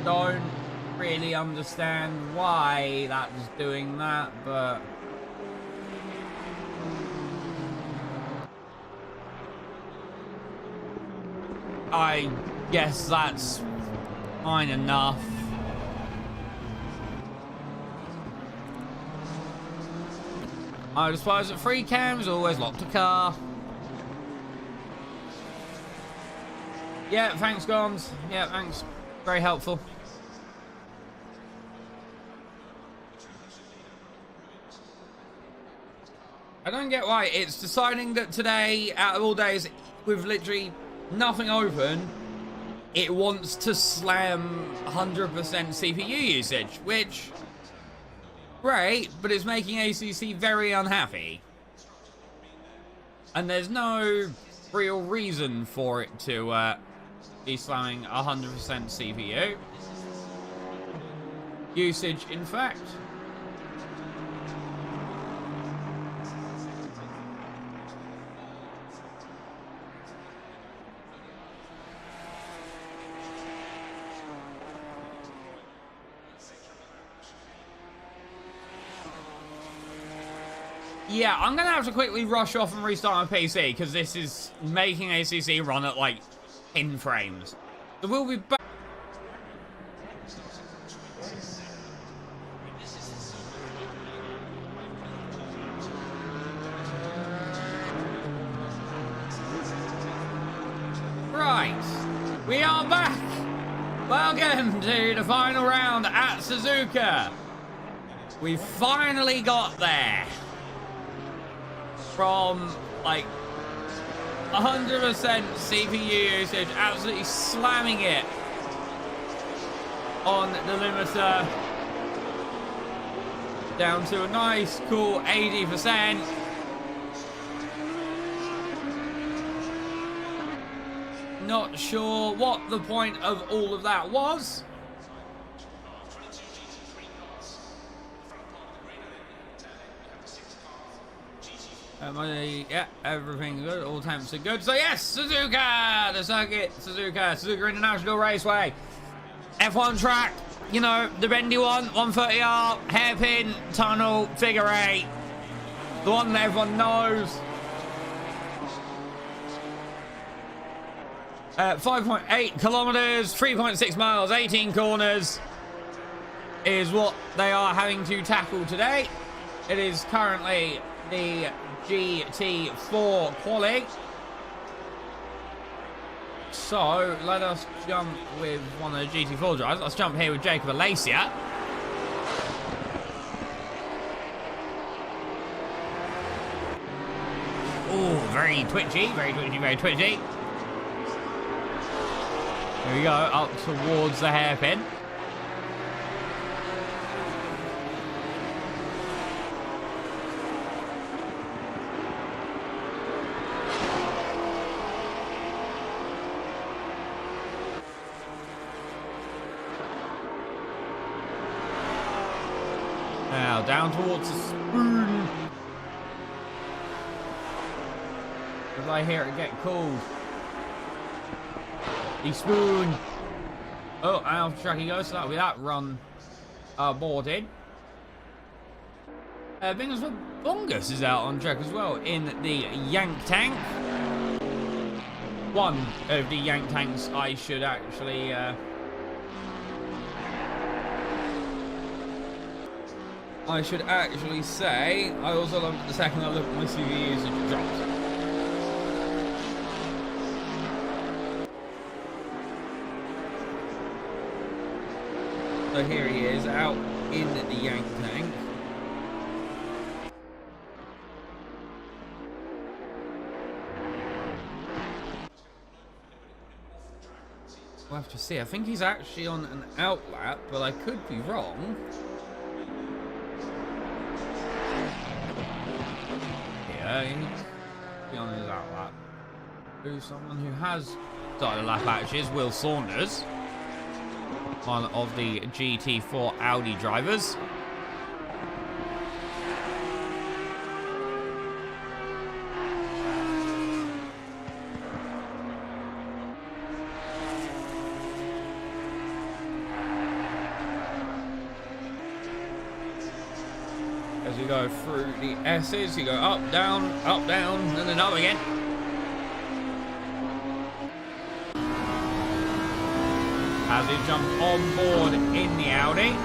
don't really understand why that was doing that, but I guess that's fine enough. I suppose that free cams always locked a car. Yeah, thanks, Gons. Yeah, thanks. Very helpful. I don't get why it's deciding that today, out of all days, with literally nothing open, it wants to slam 100% CPU usage, which, great, but it's making ACC very unhappy. And there's no real reason for it to be slamming 100% CPU usage, in fact. Yeah, I'm going to have to quickly rush off and restart my PC because this is making ACC run at like 10 frames. So we'll be back. Right, we are back. Welcome to the final round at SUZUKA. We finally got there. From like 100% CPU usage, absolutely slamming it on the limiter, down to a nice cool 80%. Not sure what the point of all of that was. Yeah, everything's good. All temps are good. So yes, SUZUKA, the circuit, SUZUKA International Raceway, F1 track. You know, the bendy one, 130R, hairpin, tunnel, figure eight, the one that everyone knows. 5.8 kilometers, 3.6 miles, 18 corners is what they are having to tackle today. It is currently the GT4 quali. So let us jump with one of the GT4 drivers. Let's jump here with Jacob Alacia. Oh, very twitchy, very twitchy, very twitchy. Here we go, up towards the hairpin. Now down towards the spoon. As I hear it get called. The spoon. Oh, and off the track he goes. So that'll be that run boarded. Bingers for Bongus is out on track as well in the Yank Tank. One of the Yank Tanks I should actually say. I also love the second I look at my CV usage drops. So here he is out in the Yank Tank. We'll have to see. I think he's actually on an outlap, but I could be wrong. Yeah, he's on his outlap. Who's someone who has started a lap actually is Will Saunders, one of the GT4 Audi drivers. go through the S's. You go up, down, and then up again. As he jumps on board in the Audi.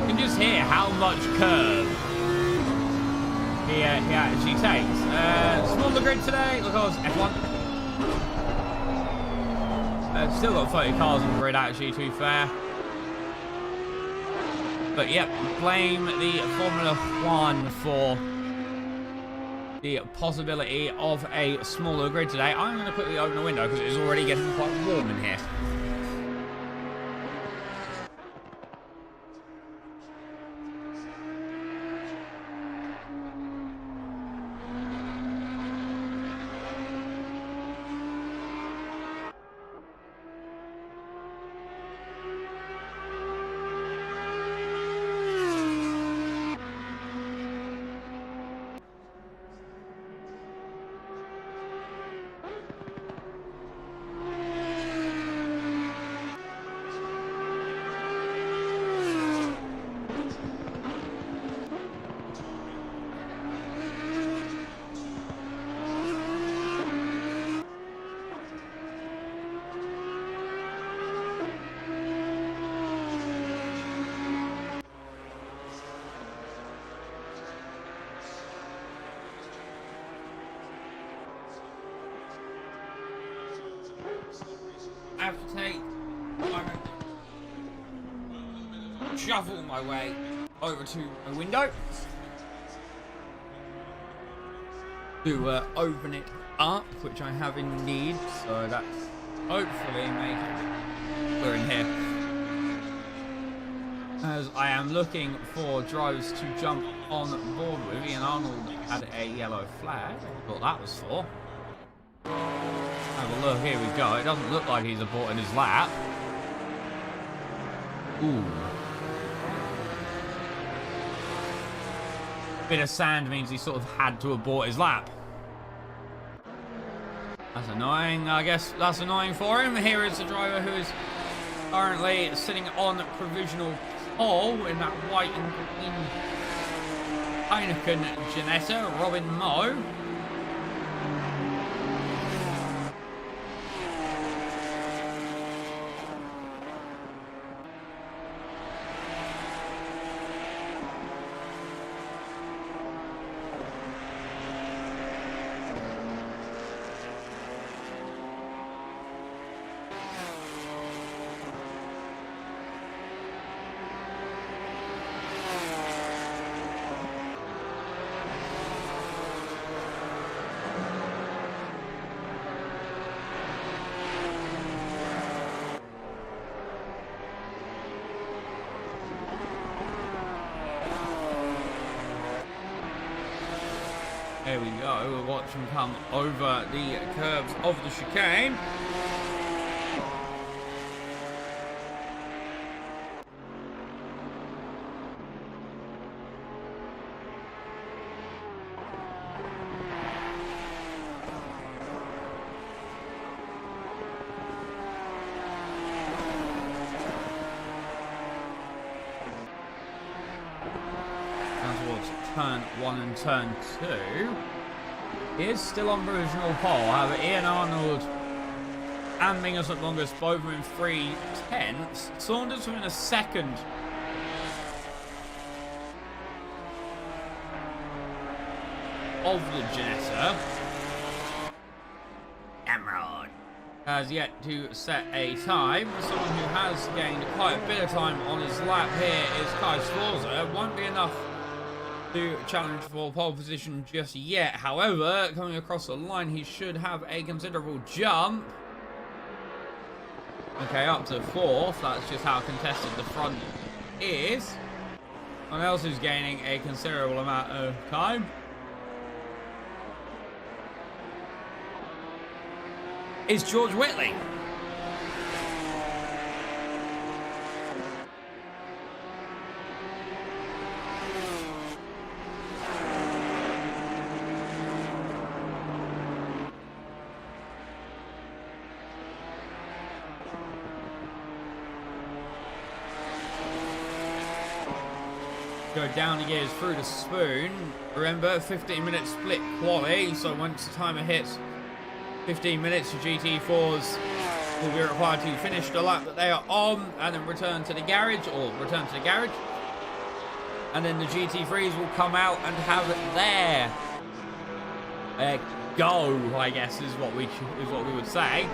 You can just hear how much curve he actually takes. Smaller grid today because F1. Still got 30 cars on the grid actually, to be fair. But yep, blame the Formula 1 for the possibility of a smaller grid today. I'm going to quickly open the window because it is already getting quite warm in here. I have to take, shuffle my way over to a window to open it up, which I have indeed, so that's hopefully make it clear in here. As I am looking for drivers to jump on board with. Ian Arnold had a yellow flag. What that was for. Have a look, here we go. It doesn't look like he's aborting his lap. Ooh. Bit of sand means he sort of had to abort his lap. That's annoying. I guess that's annoying for him. Here is the driver who is currently sitting on provisional pole in that white and green Heineken Ginetta, Robin Moe. There we go, we'll watch him come over the curves of the chicane. Turn 1 and turn 2. He is still on provisional pole. However, Ian Arnold and Mingus at longest, both within 3/10. Saunders within a second of the Ginetta. Emerald has yet to set a time. Someone who has gained quite a bit of time on his lap here is Kai Sforza. It won't be enough to challenge for pole position just yet. However, coming across the line, he should have a considerable jump. Okay, up to 4th. That's just how contested the front is. Someone else who's gaining a considerable amount of time is George Whitley. Go down the gears through the spoon. Remember, 15-minute split quali, so once the timer hits 15 minutes, the GT4s will be required to finish the lap that they are on and then return to the garage, and then the GT3s will come out and have their go, I guess, is what we would say.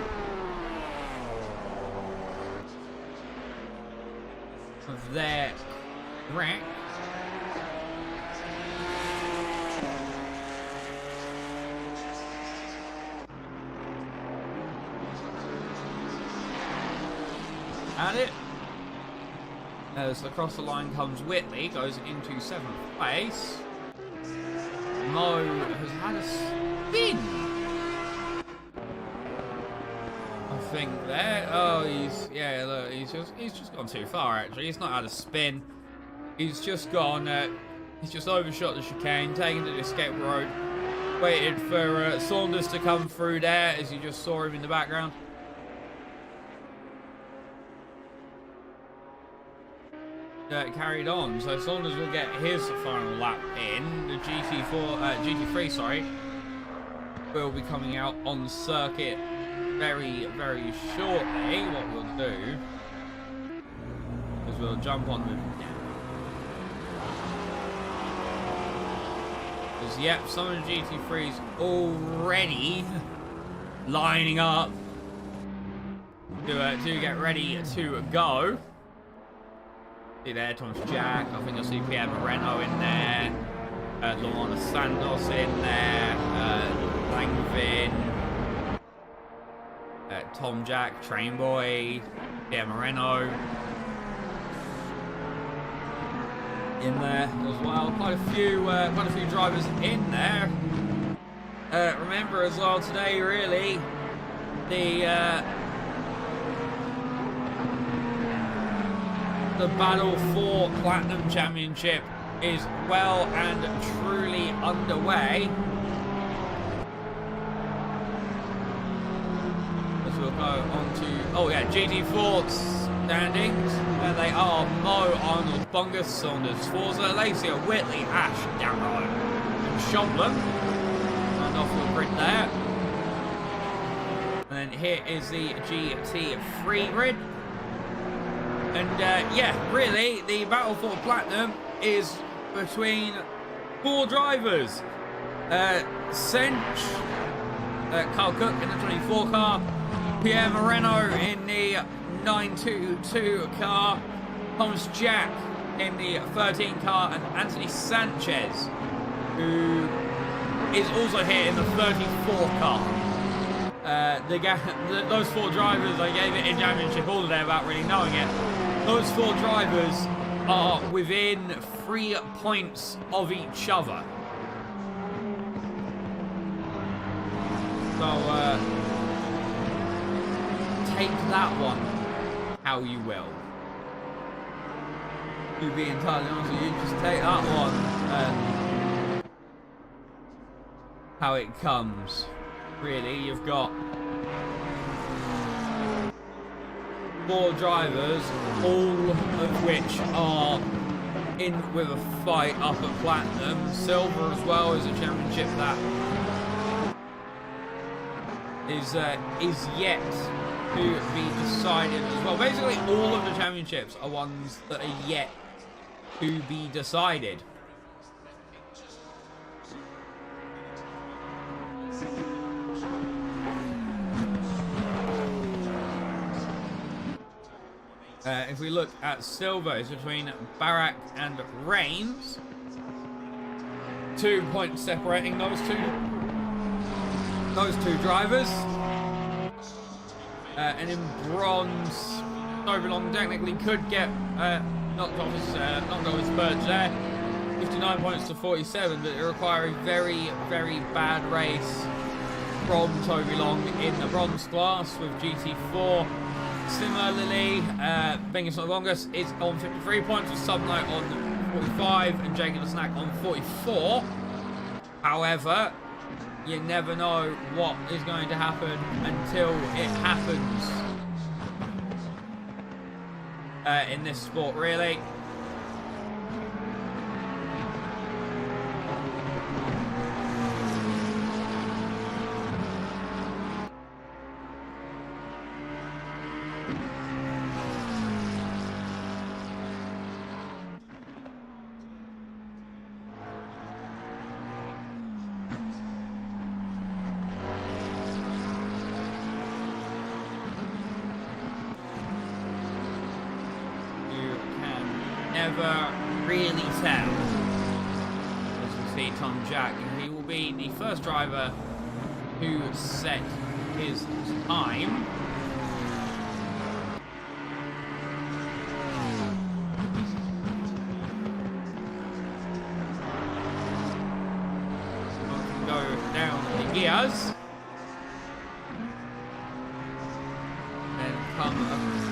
Of their rack. And it, as across the line comes Whitley, goes into 7th place. Mo has had a spin, I think there. Oh, look, he's just gone too far. Actually, he's not had a spin. He's just gone. He's just overshot the chicane, taken to the escape road. Waited for Saunders to come through there, as you just saw him in the background. Carried on, so Saunders will get his final lap in. The GT3, sorry, will be coming out on circuit very, very shortly. What we'll do is we'll jump on with because yep, some of the GT3s already lining up to get ready to go. See there, Thomas Jack. I think you'll see Pierre Moreno in there. Lorna Santos in there. Langvin. Tom Jack, Train Boy, Pierre Moreno in there as well. Quite a few drivers in there. Remember as well today, really, the battle for Platinum Championship is well and truly underway. As we'll go on to, GT4 standings. There they are: Mo, Arnold, Bungus, Saunders, Forza, Lacey, Whitley, Ash, Darrow, and Shomlin. And off the grid there. And then here is the GT3 grid. And really, the battle for Platinum is between 4 drivers. Cinch, Carl Cook in the 24 car, Pierre Moreno in the 922 car, Thomas Jack in the 13 car, and Anthony Sanchez, who is also here in the 34 car. Those 4 drivers, I gave it in championship all day without really knowing it. Those 4 drivers are within 3 points of each other. So, take that one how you will. To be entirely honest with you, just take that one how it comes. Really, you've got 4 drivers, all of which are in with a fight up at Platinum. Silver as well is a championship that is yet to be decided as well. Basically, all of the championships are ones that are yet to be decided. If we look at silver, it's between Barak and Reigns. 2 points separating those two drivers. And in bronze, Overlong technically could get knocked off his purge there. 59 points to 47, but it requires a very, very bad race from Toby Long in the bronze class with GT4. Similarly, Bingus Longus is on 53 points with Subnight on 45 and Jake and the Snack on 44. However, you never know what is going to happen until it happens in this sport, really. never really tell. As we see Tom Jack, he will be the first driver who set his time. Go down the gears. Then come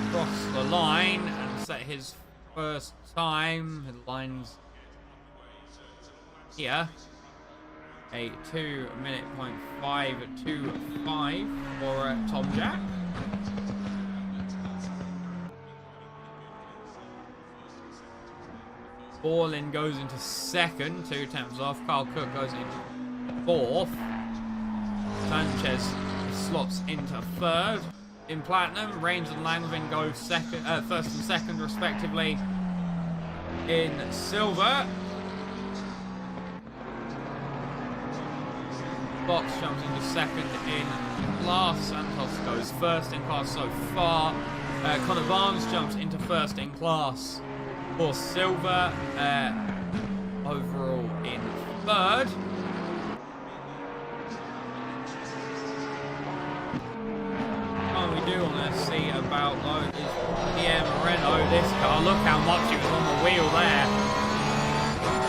across the line and set his first time. The line's here. A 2:05.25 for Tom Jack. Borland goes into second, 2 tenths off. Carl Cook goes into fourth. Sanchez slots into third. In platinum, Rains and Langvin go second, first and second respectively. In silver, Box jumps into second in class. Santos goes first in class so far. Connor Barnes jumps into first in class for silver. Overall in third. What we do want to see about though is Pierre Moreno. This car, look how much he was on the wheel there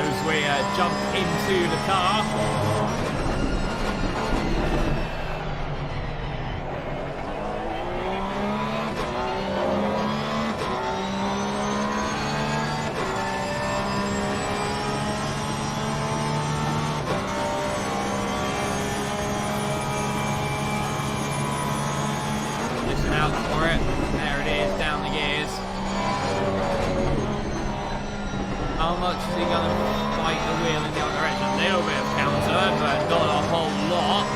as we jump into the car. How much is he going to fight the wheel in the other direction? A little bit of counter, but not a whole lot.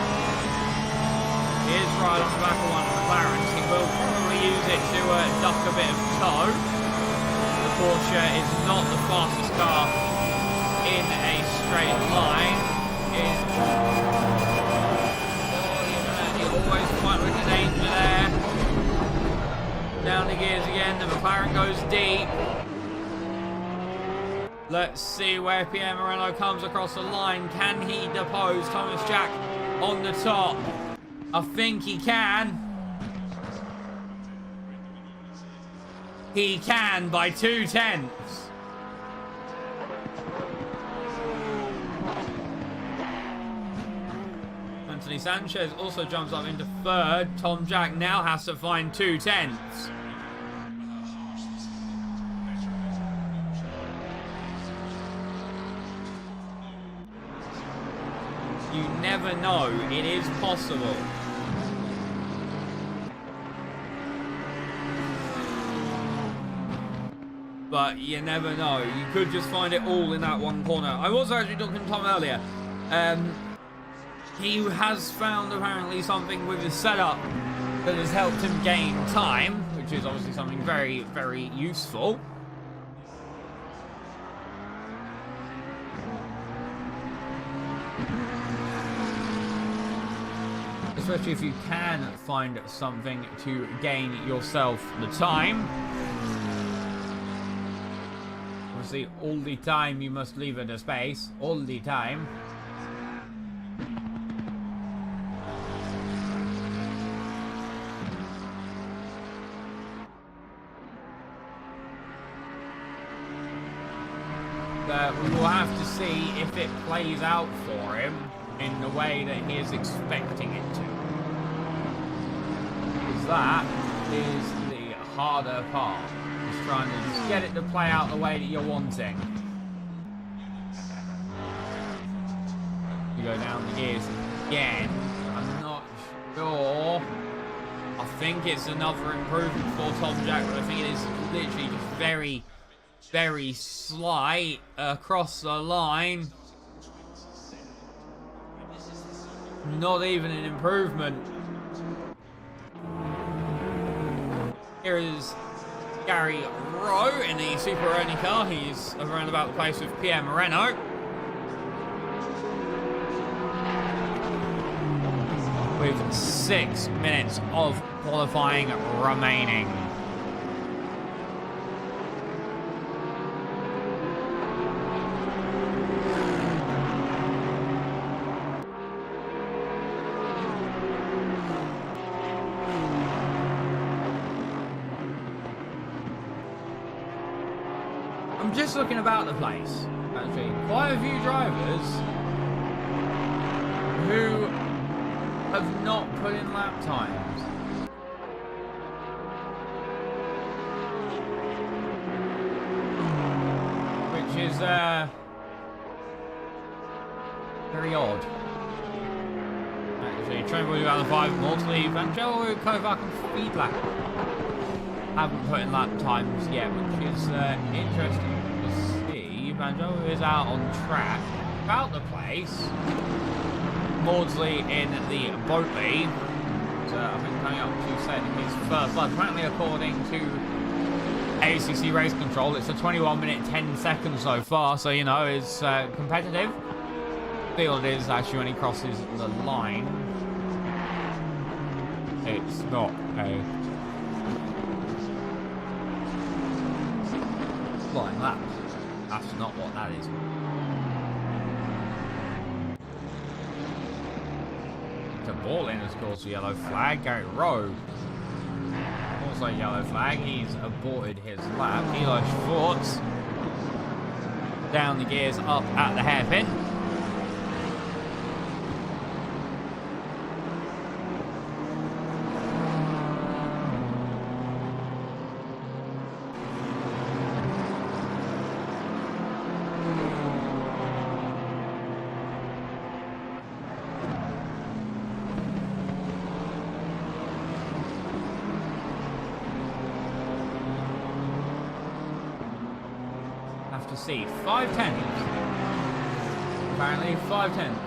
He is right on the back of one of the McLarens. He will probably use it to duck a bit of toe. The Porsche is not the fastest car in a straight line. He always quite with the danger there. Down the gears again. The McLaren goes deep. Let's see where Pierre Moreno comes across the line. Can he depose Thomas Jack on the top? I think he can. He can by 2 tenths. Anthony Sanchez also jumps up into third. Tom Jack now has to find 2 tenths. You never know. It is possible. But you never know. You could just find it all in that one corner. I was actually talking to Tom earlier. He has found apparently something with his setup that has helped him gain time, which is obviously something very, very useful. Especially if you can find something to gain yourself the time. Obviously, all the time you must leave it a space. All the time. But we will have to see if it plays out for him in the way that he is expecting it to. Because that is the harder part. Just trying to just get it to play out the way that you're wanting. You go down the gears again. I'm not sure. I think it's another improvement for Tom Jack, but I think it is literally just very, very slight across the line. Not even an improvement. Here is Gary Rowe in the Super Ernie car. He's around about the place with Pierre Moreno. With 6 minutes of qualifying remaining. I'm just looking about the place. Actually, quite a few drivers who have not put in lap times. Which is very odd. Actually, Tremble 2005, Mortley, Vangelo, Kovac and Feedlap haven't put in lap times yet, which is interesting to see. Vangelo is out on track about the place. Maudsley in the Boatley. So I think coming up to setting his first lap. Apparently, according to ACC Race Control, it's a 21 minute 10 seconds so far. So, you know, it's competitive. Feel it is actually when he crosses the line. It's not a flying lap. That's not what that is. The ball in is scores a yellow flag. Garrett Rowe. Also yellow flag. He's aborted his lap. Eli Schwartz down the gears up at the hairpin. To see 5 tenths. Apparently 5 tenths.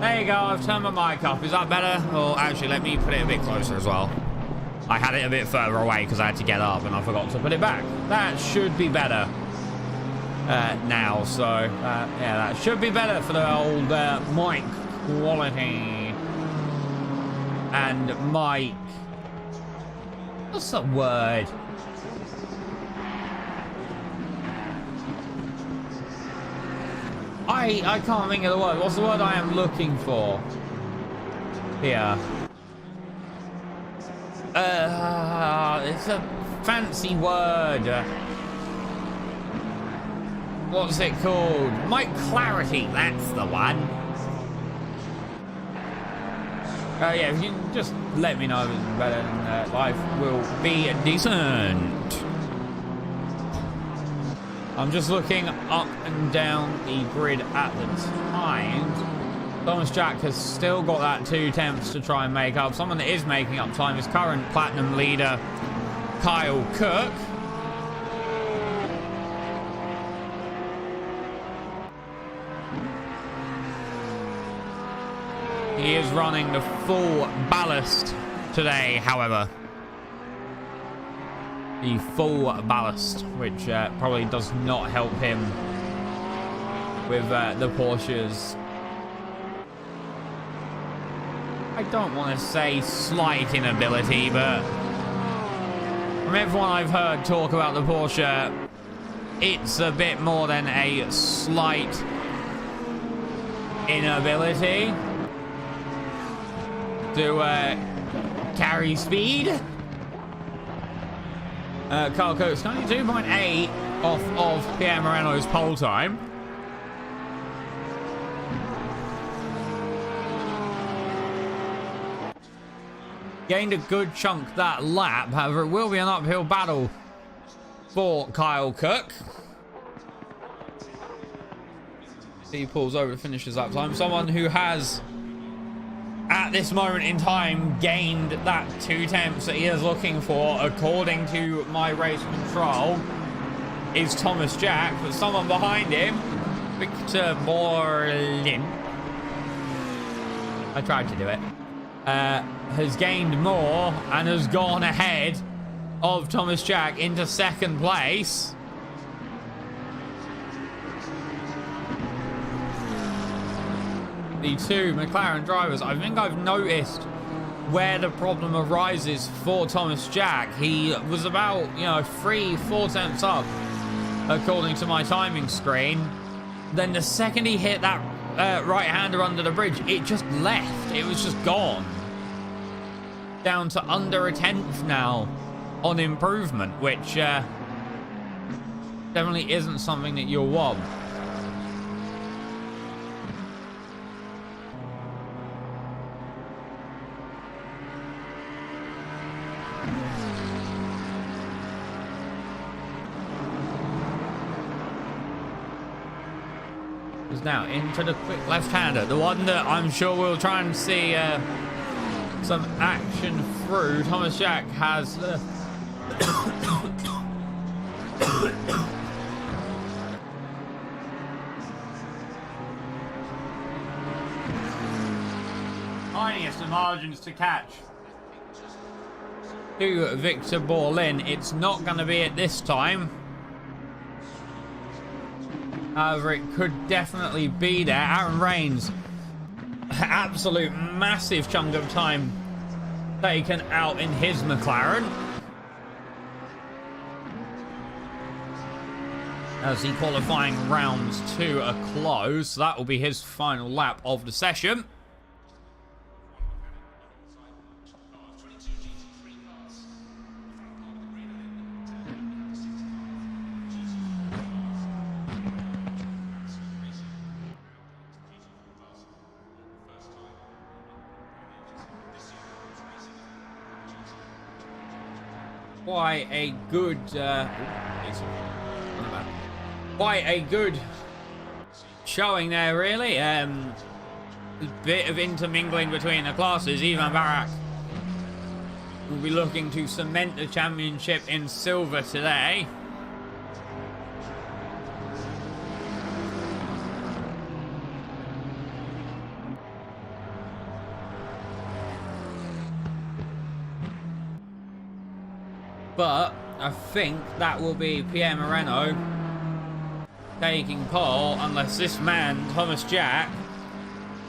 There you go, I've turned my mic off. Is that better? Or actually, let me put it a bit closer as well. I had it a bit further away because I had to get up and I forgot to put it back. That should be better now. So, yeah, that should be better for the old mic quality. And mic. What's that word? I can't think of the word. What's the word I am looking for? Here. It's a fancy word. What's it called? Mic clarity. That's the one. Yeah, if you can just let me know if it's better, and life will be decent. I'm just looking up and down the grid at the time. Thomas Jack has still got that 2 tenths to try and make up. Someone that is making up time is current platinum leader Kyle Cook. He is running the full ballast today, however. The full ballast, which probably does not help him with the Porsches. I don't want to say slight inability, but from everyone I've heard talk about the Porsche, it's a bit more than a slight inability to carry speed. Carl Coates 92.8 off of Pierre Moreno's pole time. Gained a good chunk that lap, however it will be an uphill battle for Kyle Cook. He pulls over to finish his lap time. Someone who has at this moment in time gained that 2 tenths that he is looking for, according to my race control, is Thomas Jack, but someone behind him, Victor Borlin, I tried to do it, has gained more and has gone ahead of Thomas Jack into 2nd place. The 2 McLaren drivers, I think I've noticed where the problem arises for Thomas Jack. He was about, 3-4 tenths up, according to my timing screen. Then the second he hit that right-hander under the bridge, it just left. It was just gone. Down to under a tenth now on improvement, which definitely isn't something that you'll want. Now into the quick left-hander, the one that I'm sure we'll try and see some action through. Thomas Jack has tiniest of margins to catch to Victor Borlin. It's not going to be it this time. However, it could definitely be there. Aaron Rains, absolute massive chunk of time taken out in his McLaren. As the qualifying rounds to a close. So that will be his final lap of the session. Quite a good showing there, really. A bit of intermingling between the classes. Ivan Barak will be looking to cement the championship in silver today. But I think that will be Pierre Moreno taking pole, unless this man, Thomas Jack,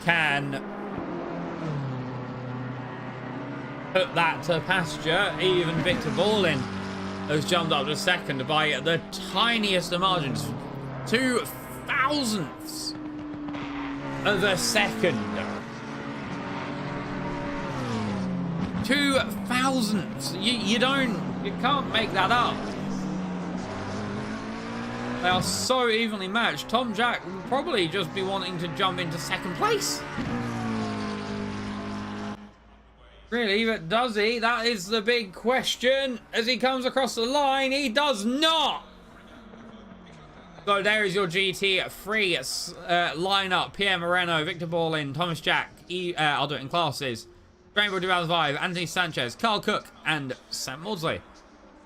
can put that to pasture. Even Victor Borlin has jumped up to second by the tiniest of margins. 2 thousandths of a second. 2 thousandths. You can't make that up. They are so evenly matched. Tom Jack will probably just be wanting to jump into second place. Really, but does he? That is the big question. As he comes across the line, he does not. So there is your GT3 lineup. Pierre Moreno, Victor Borlin, Thomas Jack. I'll do it in classes. Rainbow 2005, Anthony Sanchez, Carl Cook, and Sam Maudsley.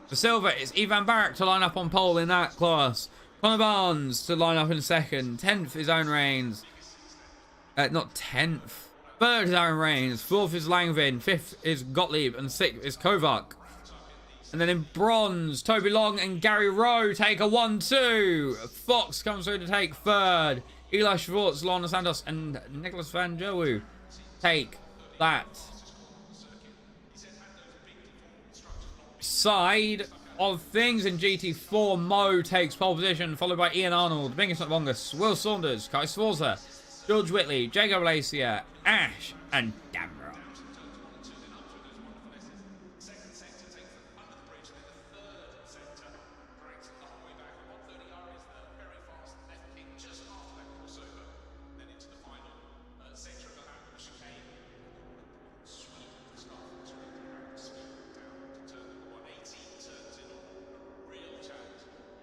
For silver, it's Ivan Barak to line up on pole in that class. Connor Barnes to line up in second. 10th is Aaron Rains. Not 10th. 3rd is Aaron Rains. 4th is Langvin. 5th is Gottlieb. And 6th is Kovac. And then in bronze, Toby Long and Gary Rowe take a 1-2. Fox comes through to take 3rd. Eli Schwartz, Lorna Santos, and Nicholas Van Jowu take that side of things. In GT4, Mo takes pole position, followed by Ian Arnold, Bingus McBongus, Will Saunders, Kai Sforza, George Whitley, Jacob Lacia, Ash, and Damron.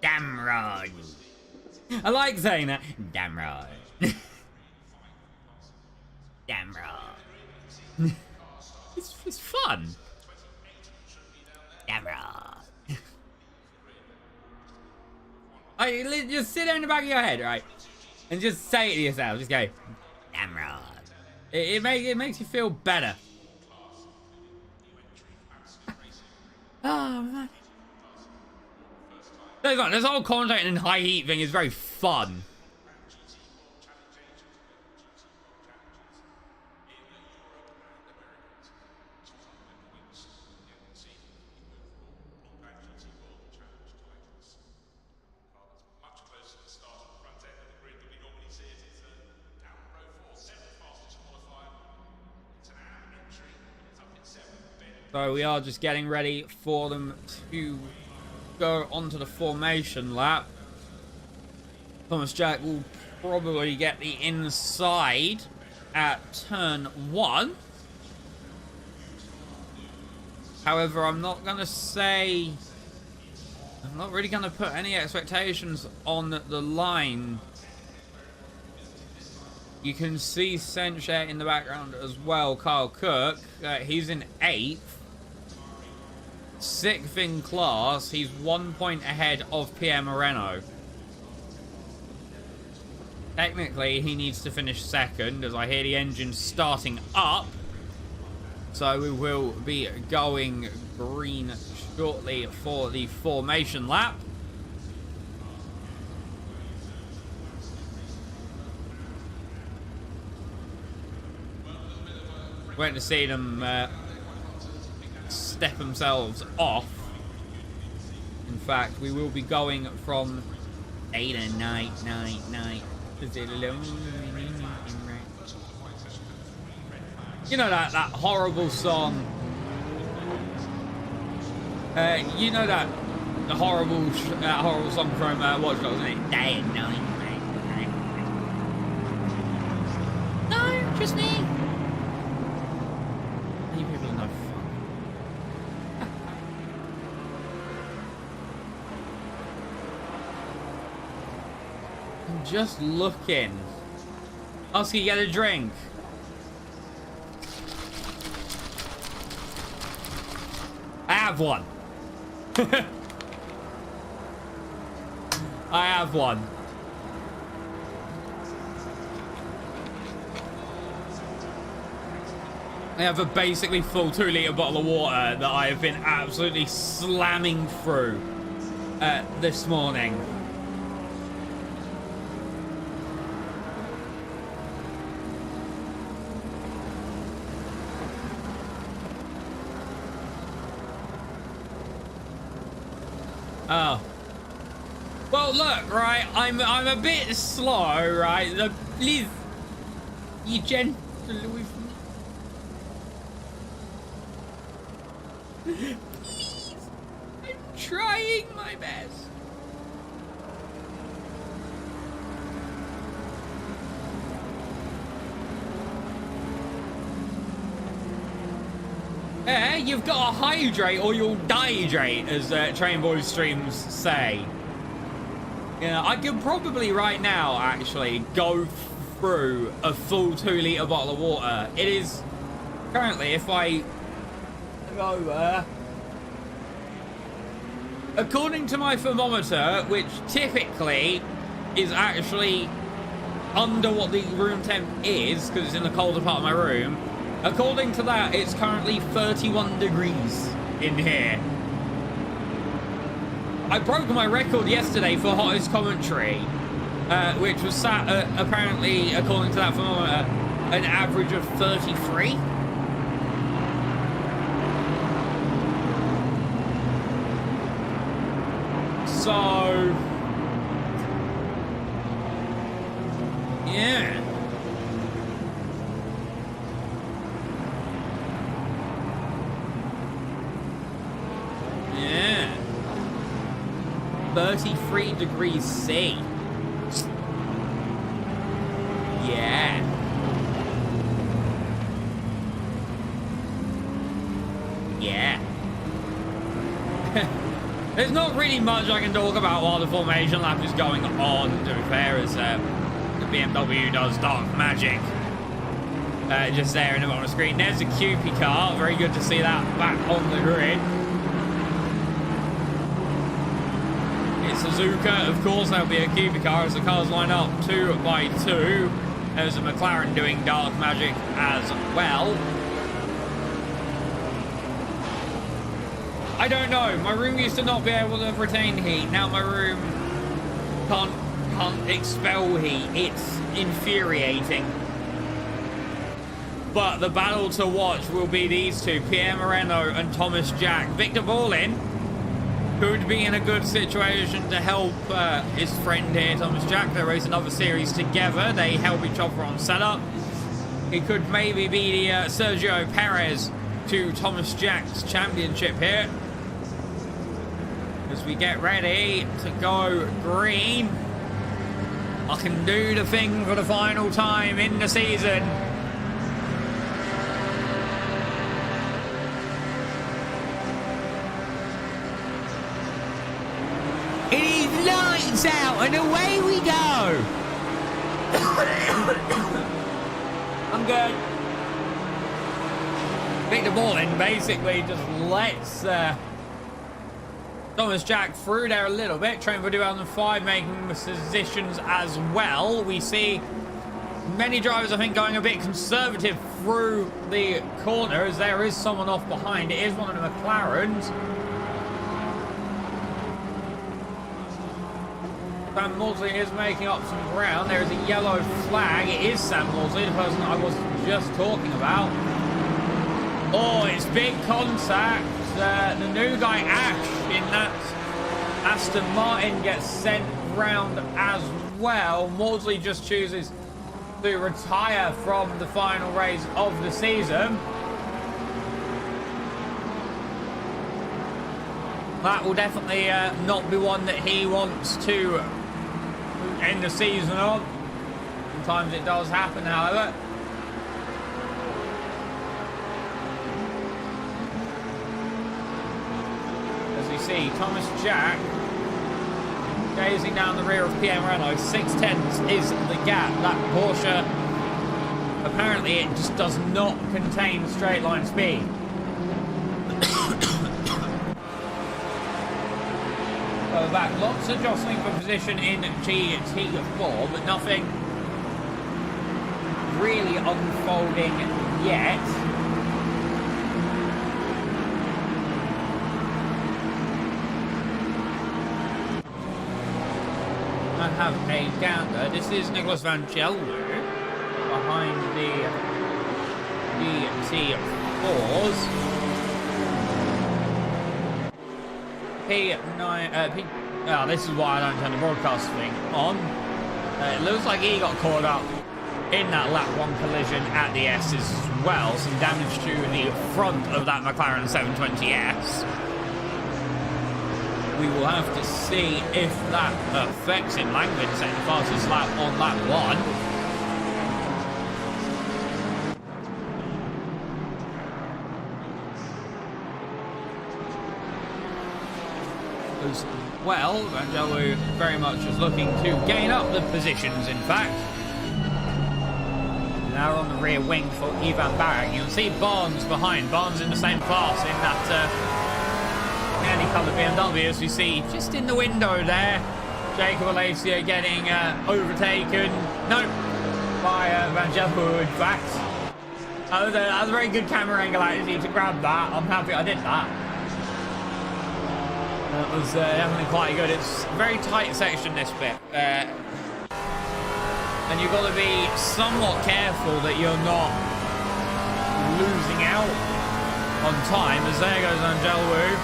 Damron. I like saying that. Damron. Damron. It's fun. Damron. Just sit there in the back of your head, right? And just say it to yourself. Just go, Damron. It makes you feel better. Oh, man. This whole commentating in high heat thing is very fun. So we are just getting ready for them to go onto the formation lap. Thomas Jack will probably get the inside at turn 1. However, I'm not really going to put any expectations on the line. You can see Senche in the background as well, Kyle Cook. He's in 8th. 6th in class. He's 1 point ahead of Pierre Moreno. Technically, he needs to finish 2nd, as I hear the engine starting up. So we will be going green shortly for the formation lap. Waiting to see them step themselves off. In fact, we will be going from 8 and 9. You know that horrible song. You know that horrible song from Watch Dogs, isn't it? Day and night. No, just me. You people are no fun. I'm just looking. Oscar, get a drink. I have one. I have one. I have a basically full 2-litre bottle of water that I have been absolutely slamming through this morning. Oh. Well, look, right, I'm a bit slow, right? Please, you gentle with me. Please, I'm trying my best. You've got to hydrate or you'll dehydrate, as Train Boys streams say. Yeah, I could probably right now actually go through a full 2-litre bottle of water. It is currently, if I go according to my thermometer, which typically is actually under what the room temp is because it's in the colder part of my room. According to that, it's currently 31 degrees in here. I broke my record yesterday for hottest commentary, which was sat at, apparently, according to that thermometer, an average of 33. So, yeah. Yeah. 33 degrees C. Yeah. Yeah. There's not really much I can talk about while the formation lap is going on, to be fair, as the BMW does dark magic. Just there in the bottom of the screen. There's a QP car. Very good to see that back on the grid. It's SUZUKA, of course. That'll be a QP car as the cars line up 2 by 2. There's a McLaren doing dark magic as well. I don't know. My room used to not be able to retain heat. Now my room can't expel heat. It's infuriating. But the battle to watch will be these two, Pierre Moreno and Thomas Jack. Victor Ballin could be in a good situation to help his friend here, Thomas Jack. They race another series together. They help each other on setup. He could maybe be the Sergio Perez to Thomas Jack's championship here. As we get ready to go green. I can do the thing for the final time in the season. It is lights out and away we go. I'm good. Pick the ball in, basically just lets Thomas Jack through there a little bit. Train for 2005 making positions as well. We see many drivers, I think, going a bit conservative through the corner as there is someone off behind. It is one of the McLarens. Sam Maudsley is making up some ground. There is a yellow flag. It is Sam Maudsley, the person I was just talking about. Oh, it's big contact. The new guy, Ash, in that Aston Martin gets sent round as well. Maudsley just chooses to retire from the final race of the season. That will definitely not be one that he wants to end the season on. Sometimes it does happen, however. See Thomas Jack gazing down the rear of PM Renault. 6/10 is the gap. That Porsche, apparently it just does not contain straight line speed. Back, lots of jostling for position in GT4, but nothing really unfolding yet. Have a gander. This is Nicholas Van Gelder behind the GT4s. P9. This is why I don't turn the broadcast thing on. It looks like he got caught up in that lap 1 collision at the S's as well. Some damage to the front of that McLaren 720S. We will have to see if that affects him. Langvin setting the fastest lap on lap 1. As well, Vangello very much is looking to gain up the positions, in fact. Now on the rear wing for Ivan Barak. You can see Barnes behind. Barnes in the same class in that candy-coloured BMW, as we see just in the window there. Jacob Alacia getting overtaken. No, by Vangello, in fact. That was a very good camera angle, actually, to grab that. I'm happy I did that. That was definitely quite good. It's a very tight section, this bit. And you've got to be somewhat careful that you're not losing out on time, as there goes Angelou.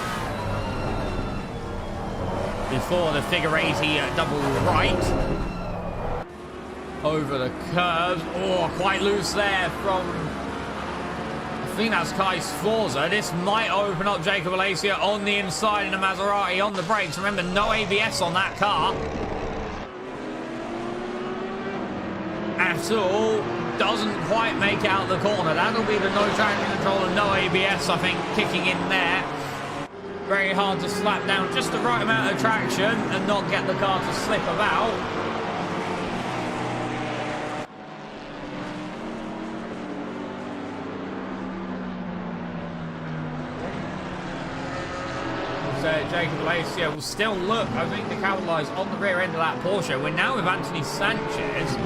Before the figure 80 double right. Over the curves. Oh, quite loose there from, I think that's Kai Sforza. This might open up Jacob Alacia on the inside in a Maserati on the brakes. Remember, no ABS on that car at all. Doesn't quite make out the corner. That'll be the no traction control and no ABS, I think, kicking in there. Very hard to slap down just the right amount of traction and not get the car to slip about. Jacob Alacia will still look, I think, to capitalise on the rear end of that Porsche. We're now with Anthony Sanchez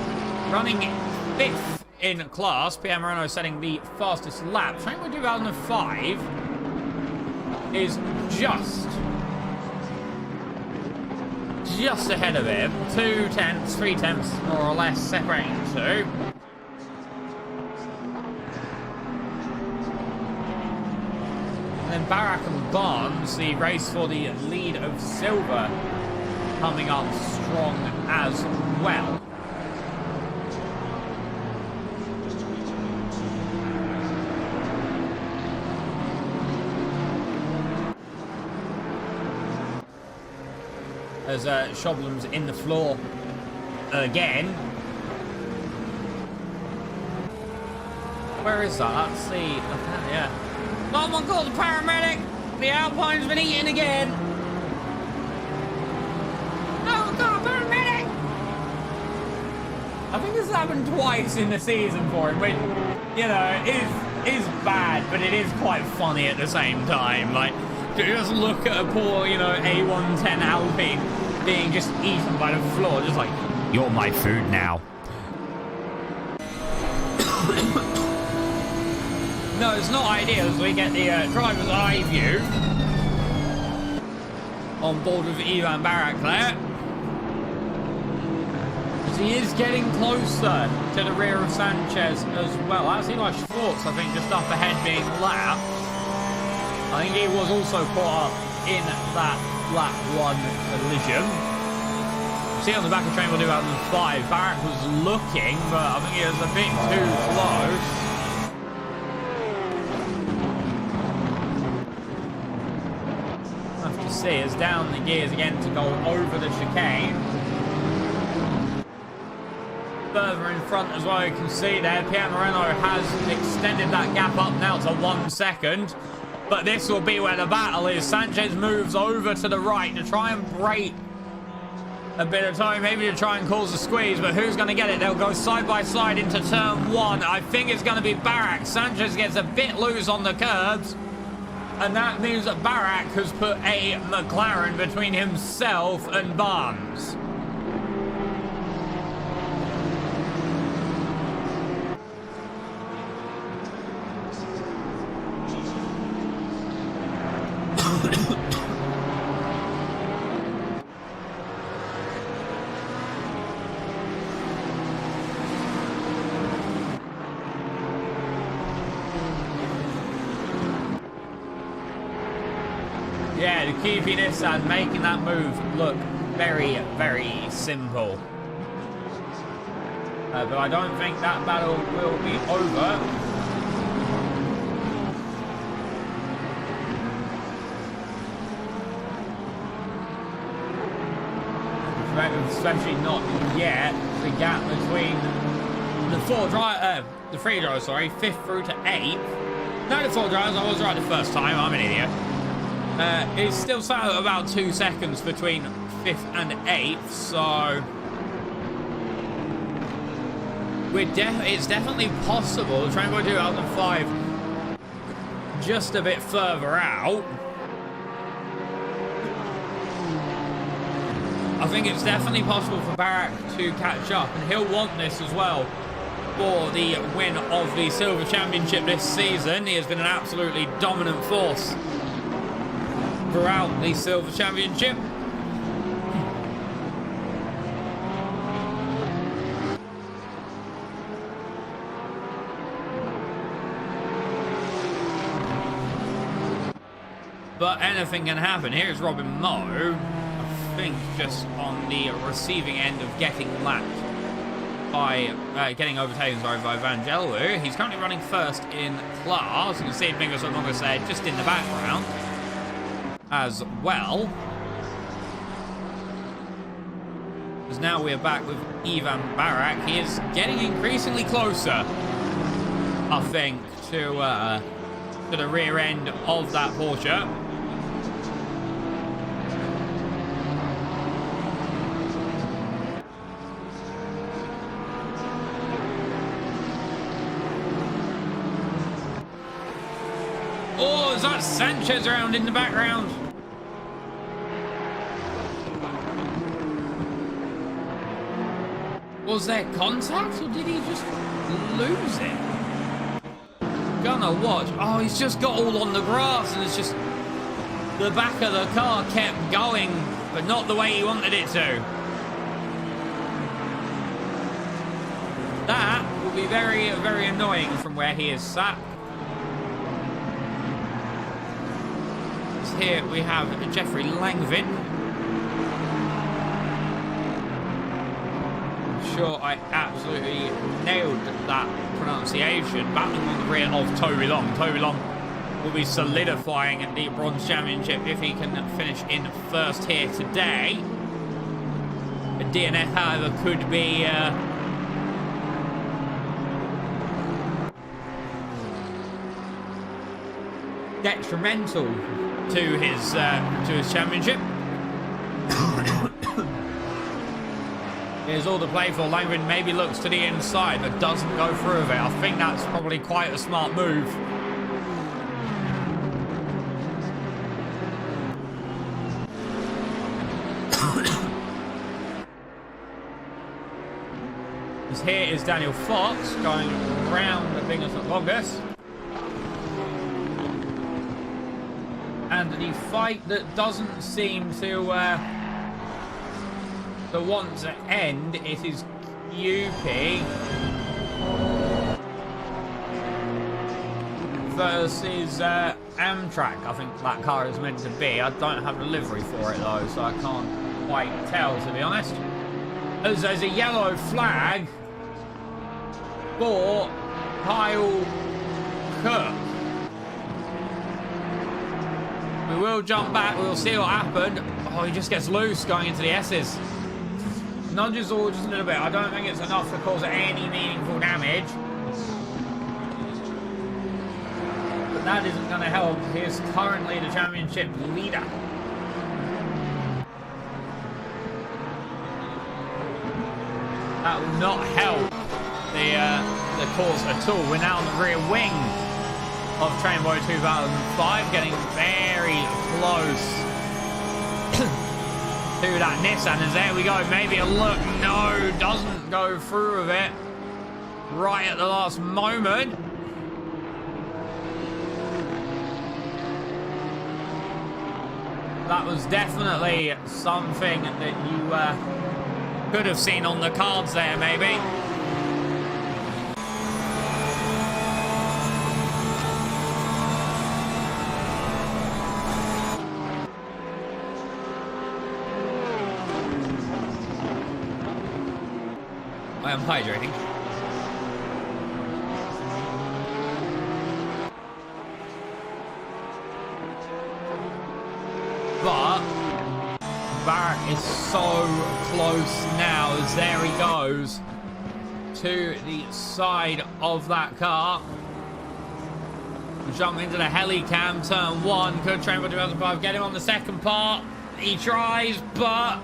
running 5th in class. PM Renault setting the fastest lap. Train with 2005 is just ahead of him. 2 tenths, 3 tenths more or less separating the two. And then Barak and Barnes, the race for the lead of silver, coming up strong as well. as Shoblam's in the floor again. Where is that? Let's see. Yeah. Oh my god, the paramedic! The Alpine's been eaten again! No, god, paramedic! I think this has happened twice in the season for him, which, you know, is bad, but it is quite funny at the same time. Like, just look at a poor, you know, A110 Alpine being just eaten by the floor, just like, you're my food now. No, it's not ideal as we get the driver's eye view on board with Ivan Barak there. As he is getting closer to the rear of Sanchez as well. That's Eli Schwartz, I think, just up ahead being lapped. I think he was also caught up in that lap 1 collision. See on the back of train we'll do 2005. Barak was looking, but I think he was a bit too close. Have to see, it's down the gears again to go over the chicane. Further in front as well, you can see there, Pierre Moreno has extended that gap up now to 1 second. But this will be where the battle is. Sanchez moves over to the right to try and break a bit of time, maybe to try and cause a squeeze, but who's going to get it? They'll go side by side into turn 1. I think it's going to be Barak. Sanchez gets a bit loose on the curbs, and that means that Barak has put a McLaren between himself and Barnes. Yeah, keeping this and making that move look very, very simple. But I don't think that battle will be over. Especially not yet. The gap between the three drivers, sorry, 5th through to 8th. No, the 4 drivers, I was right the first time, I'm an idiot. It's still sat at about 2 seconds between 5th and 8th, so it's definitely possible. Trying to go 2005 just a bit further out. I think it's definitely possible for Barak to catch up, and he'll want this as well for the win of the Silver Championship this season. He has been an absolutely dominant force throughout the Silver Championship. But anything can happen. Here's Robin Moe, I think just on the receiving end of getting lapped by, getting overtaken by Vangelo. He's currently running first in class. You can see Bingo so long as said just in the background as well. Because now we are back with Ivan Barak. He is getting increasingly closer, I think, to the rear end of that Porsche. Oh, is that Sanchez around in the background? Was there contact, or did he just lose it? Gonna watch. Oh, he's just got all on the grass, and it's just the back of the car kept going, but not the way he wanted it to. That will be very, very annoying from where he is sat. Here we have Jeffrey Langvin. I'm sure I absolutely nailed that pronunciation. Battling on the rear of Toby Long. Toby Long will be solidifying the bronze championship if he can finish in first here today. DNF, however, could be detrimental to his championship. Here's all the play for. Langren maybe looks to the inside, but doesn't go through with it. I think that's probably quite a smart move. Here is Daniel Fox going round the biggest and longest. And the fight that doesn't seem to want to end, it is QP versus Amtrak. I think that car is meant to be. I don't have a livery for it though, so I can't quite tell, to be honest. As there's a yellow flag for Kyle Cook. We will jump back, we'll see what happened. Oh, he just gets loose going into the S's. Nudges all just a little bit. I don't think it's enough to cause any meaningful damage. But that isn't going to help. He is currently the championship leader. That will not help the cause at all. We're now on the rear wing of Trainboy 2005, getting very close to that Nissan. And there we go, maybe a look. No, doesn't go through with it right at the last moment. That was definitely something that you could have seen on the cards there, maybe. I am hydrating. But Barrett is so close now, as there he goes to the side of that car. Jump into the heli cam, turn one. Could Trainboy 2005 get him on the second part? He tries, but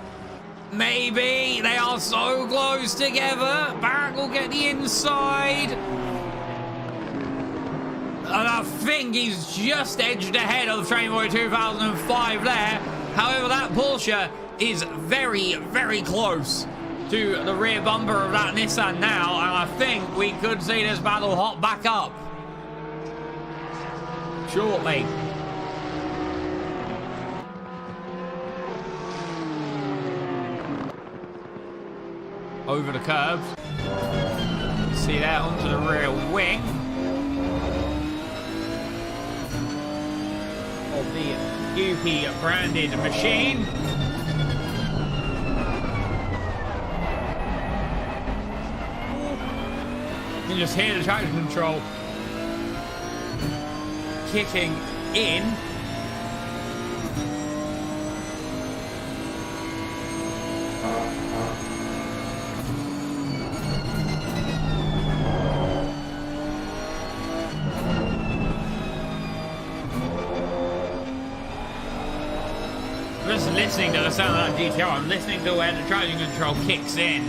maybe. They are so close together. Barrett will get the inside. And I think he's just edged ahead of Trainboy 2005 there. However, that Porsche is very, very close to the rear bumper of that Nissan now. And I think we could see this battle hot back up shortly. Over the curves. See that onto the rear wing of the UP branded machine. You can just hear the traction control kicking in. Just listening to the sound of that GTR, I'm listening to where the traction control kicks in.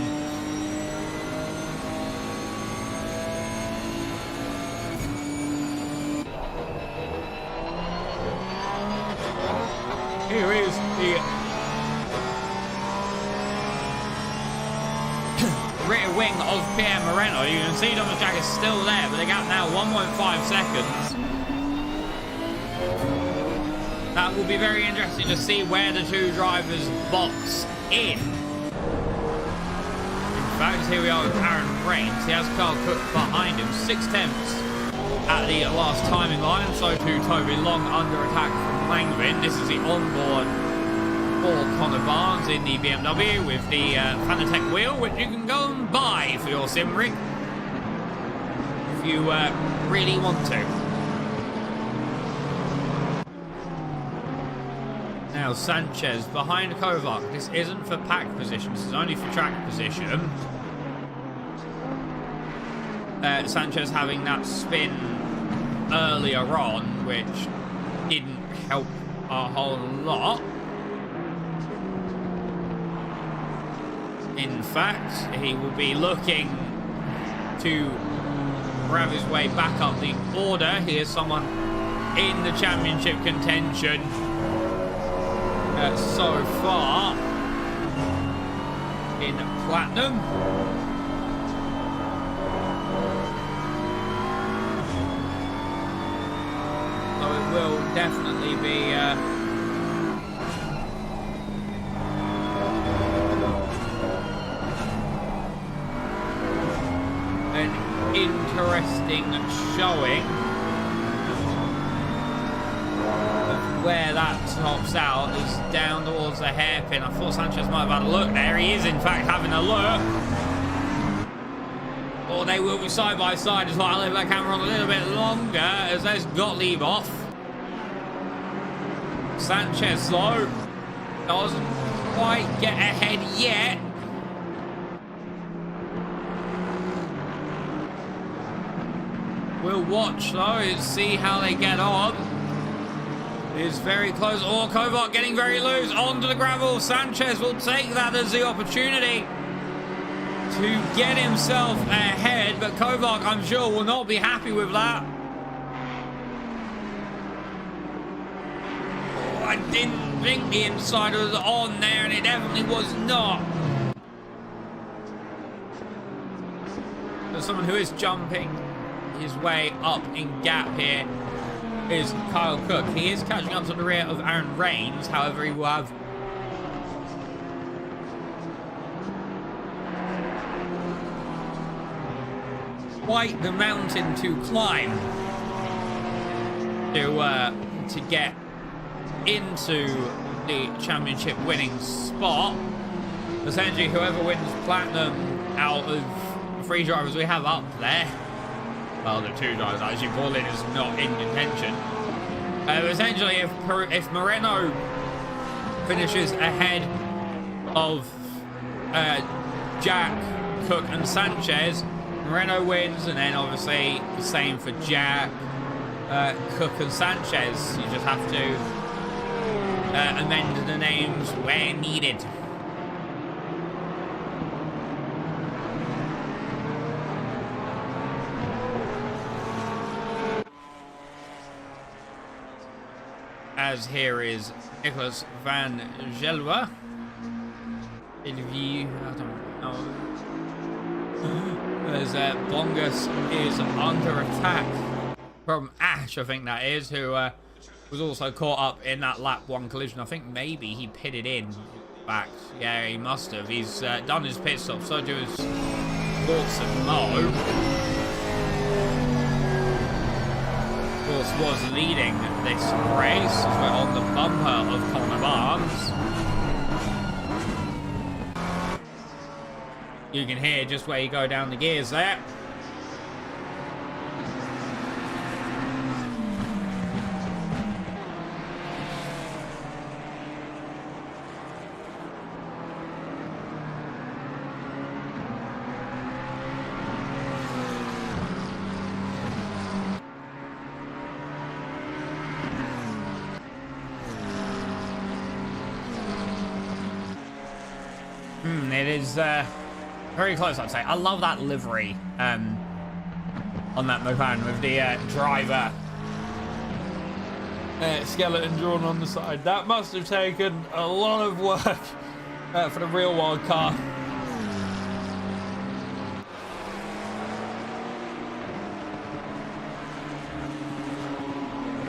Here is the rear wing of Pierre Moreno. You can see Thomas Jack is still there, but the gap now 1.5 seconds. That will be very interesting to see where the two drivers box in. In fact, here we are with Aaron Rains. He has Carl Cook behind him, 6 tenths at the last timing line. So too Toby Long under attack from Langvin. This is the onboard for Connor Barnes in the BMW with the Fanatec wheel, which you can go and buy for your sim rig if you really want to. Now Sanchez behind Kovac. This isn't for pack position. This is only for track position. Sanchez having that spin earlier on, which didn't help a whole lot. In fact, he will be looking to grab his way back up the order. Here's someone in the championship contention so far in Platinum. So it will definitely be an interesting showing of where that tops out. Is down towards the hairpin. I thought Sanchez might have had a look there. He is in fact having a look. Or they will be side by side as well. I'll leave that camera on a little bit longer as there's Gottlieb off. Sanchez though doesn't quite get ahead yet. We'll watch though and see how they get on. Is very close. Oh, Kovac getting very loose onto the gravel. Sanchez will take that as the opportunity to get himself ahead, but Kovac, I'm sure, will not be happy with that. Oh, I didn't think the inside was on there, and it definitely was not. There's someone who is jumping his way up in gap here is Kyle Cook. He is catching up to the rear of Aaron Rains. However, he will have quite the mountain to climb to get into the championship winning spot. Essentially, whoever wins Platinum out of the 3 drivers we have up there, well, the 2 drivers actually, Paulin is not in contention. Essentially, if Moreno finishes ahead of Jack, Cook and Sanchez, Moreno wins, and then obviously the same for Jack, Cook and Sanchez. You just have to amend the names where needed. As here is Nicholas van Gelwa. I don't know. As Bongus is under attack from Ash, I think that is, who was also caught up in that lap 1 collision. I think maybe he pitted in back. Yeah, he must have. He's done his pit stop. So do his Watson Mo. Was leading this race as we're on the bumper of Connor Barnes. You can hear just where you go down the gears there. It is very close, I'd say. I love that livery on that McLaren with the driver skeleton drawn on the side. That must have taken a lot of work for the real wild car.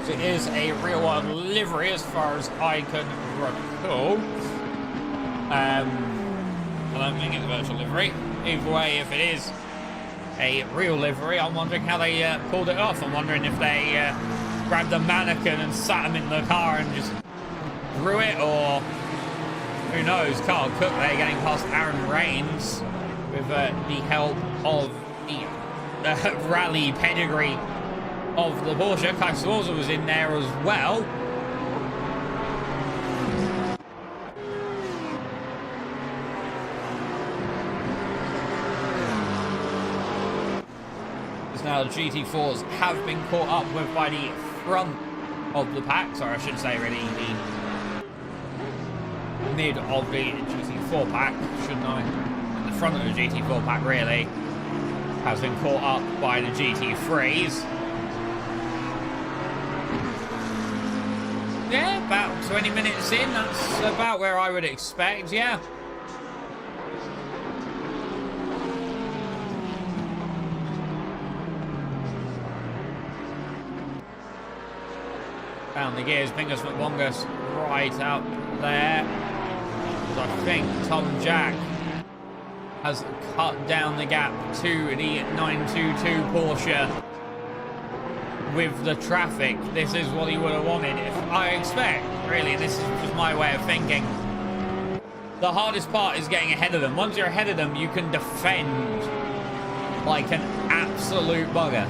It is a real wild livery as far as I can recall. I don't think it's a virtual livery. Either way, if it is a real livery, I'm wondering how they pulled it off. I'm wondering if they grabbed the mannequin and sat him in the car and just threw it, or who knows. Carl Cook there getting past Aaron Rains with the help of the rally pedigree of the Porsche. Kai Sforza was in there as well. Now the GT4s have been caught up with by the front of the pack. Sorry, I should say really the mid of the GT4 pack, shouldn't I? The front of the GT4 pack really has been caught up by the GT3s. Yeah, about 20 minutes in, that's about where I would expect, yeah. Found the gears, Bingus McBongus right out there. I think Tom Jack has cut down the gap to the 922 Porsche with the traffic. This is what he would have wanted, if I expect, really. This is just my way of thinking. The hardest part is getting ahead of them. Once you're ahead of them, you can defend like an absolute bugger.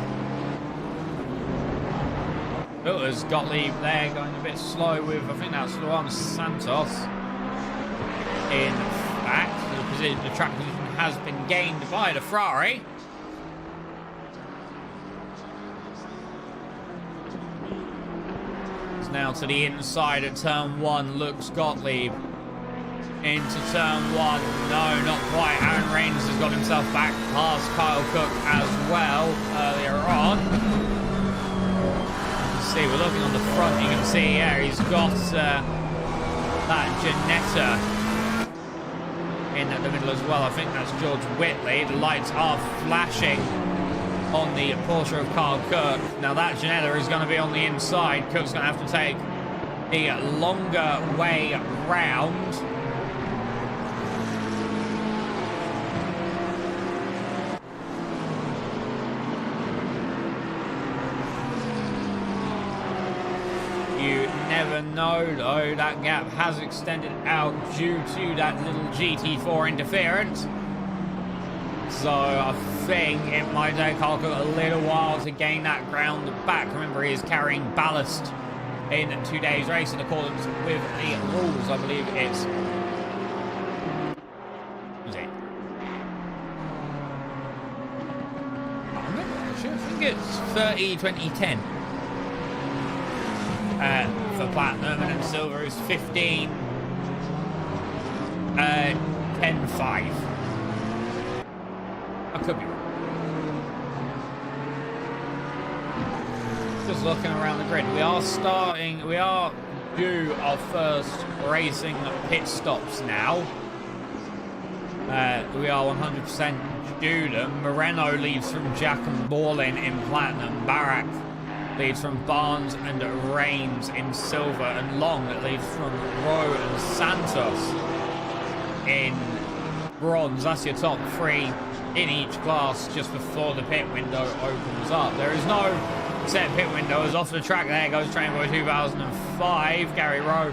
Oh, there's Gottlieb there going a bit slow with, I think that's Luan Santos. In fact, the track position has been gained by the Ferrari. It's now to the inside at turn 1, looks Gottlieb. Into turn 1, no, not quite. Aaron Raines has got himself back past Kyle Cook as well earlier on. See, we're looking on the front, you can see, yeah, he's got that Janetta in at the middle as well. I think that's George Whitley. The lights are flashing on the Porsche of Carl Cook. Now that Janetta is going to be on the inside. Cook's going to have to take the longer way round. You never know, though. That gap has extended out due to that little GT4 interference. So I think it might take Carl Cook a little while to gain that ground back. Remember, he is carrying ballast in today's race in accordance with the rules. I believe it's... Is it? I'm not sure. I think it's 30-20-10. For platinum, and then silver is 15 10-5. I could be wrong. Just looking around the grid, we are due our first racing pit stops now. We are 100% due them. Moreno leads from Jack and Borlin in platinum. Barak leads from Barnes and Raines in silver, and Long leads from Rowe and Santos in bronze. That's your top 3 in each class just before the pit window opens up. There is no set pit window, as off the track there goes Trainboy 2005. Gary Rowe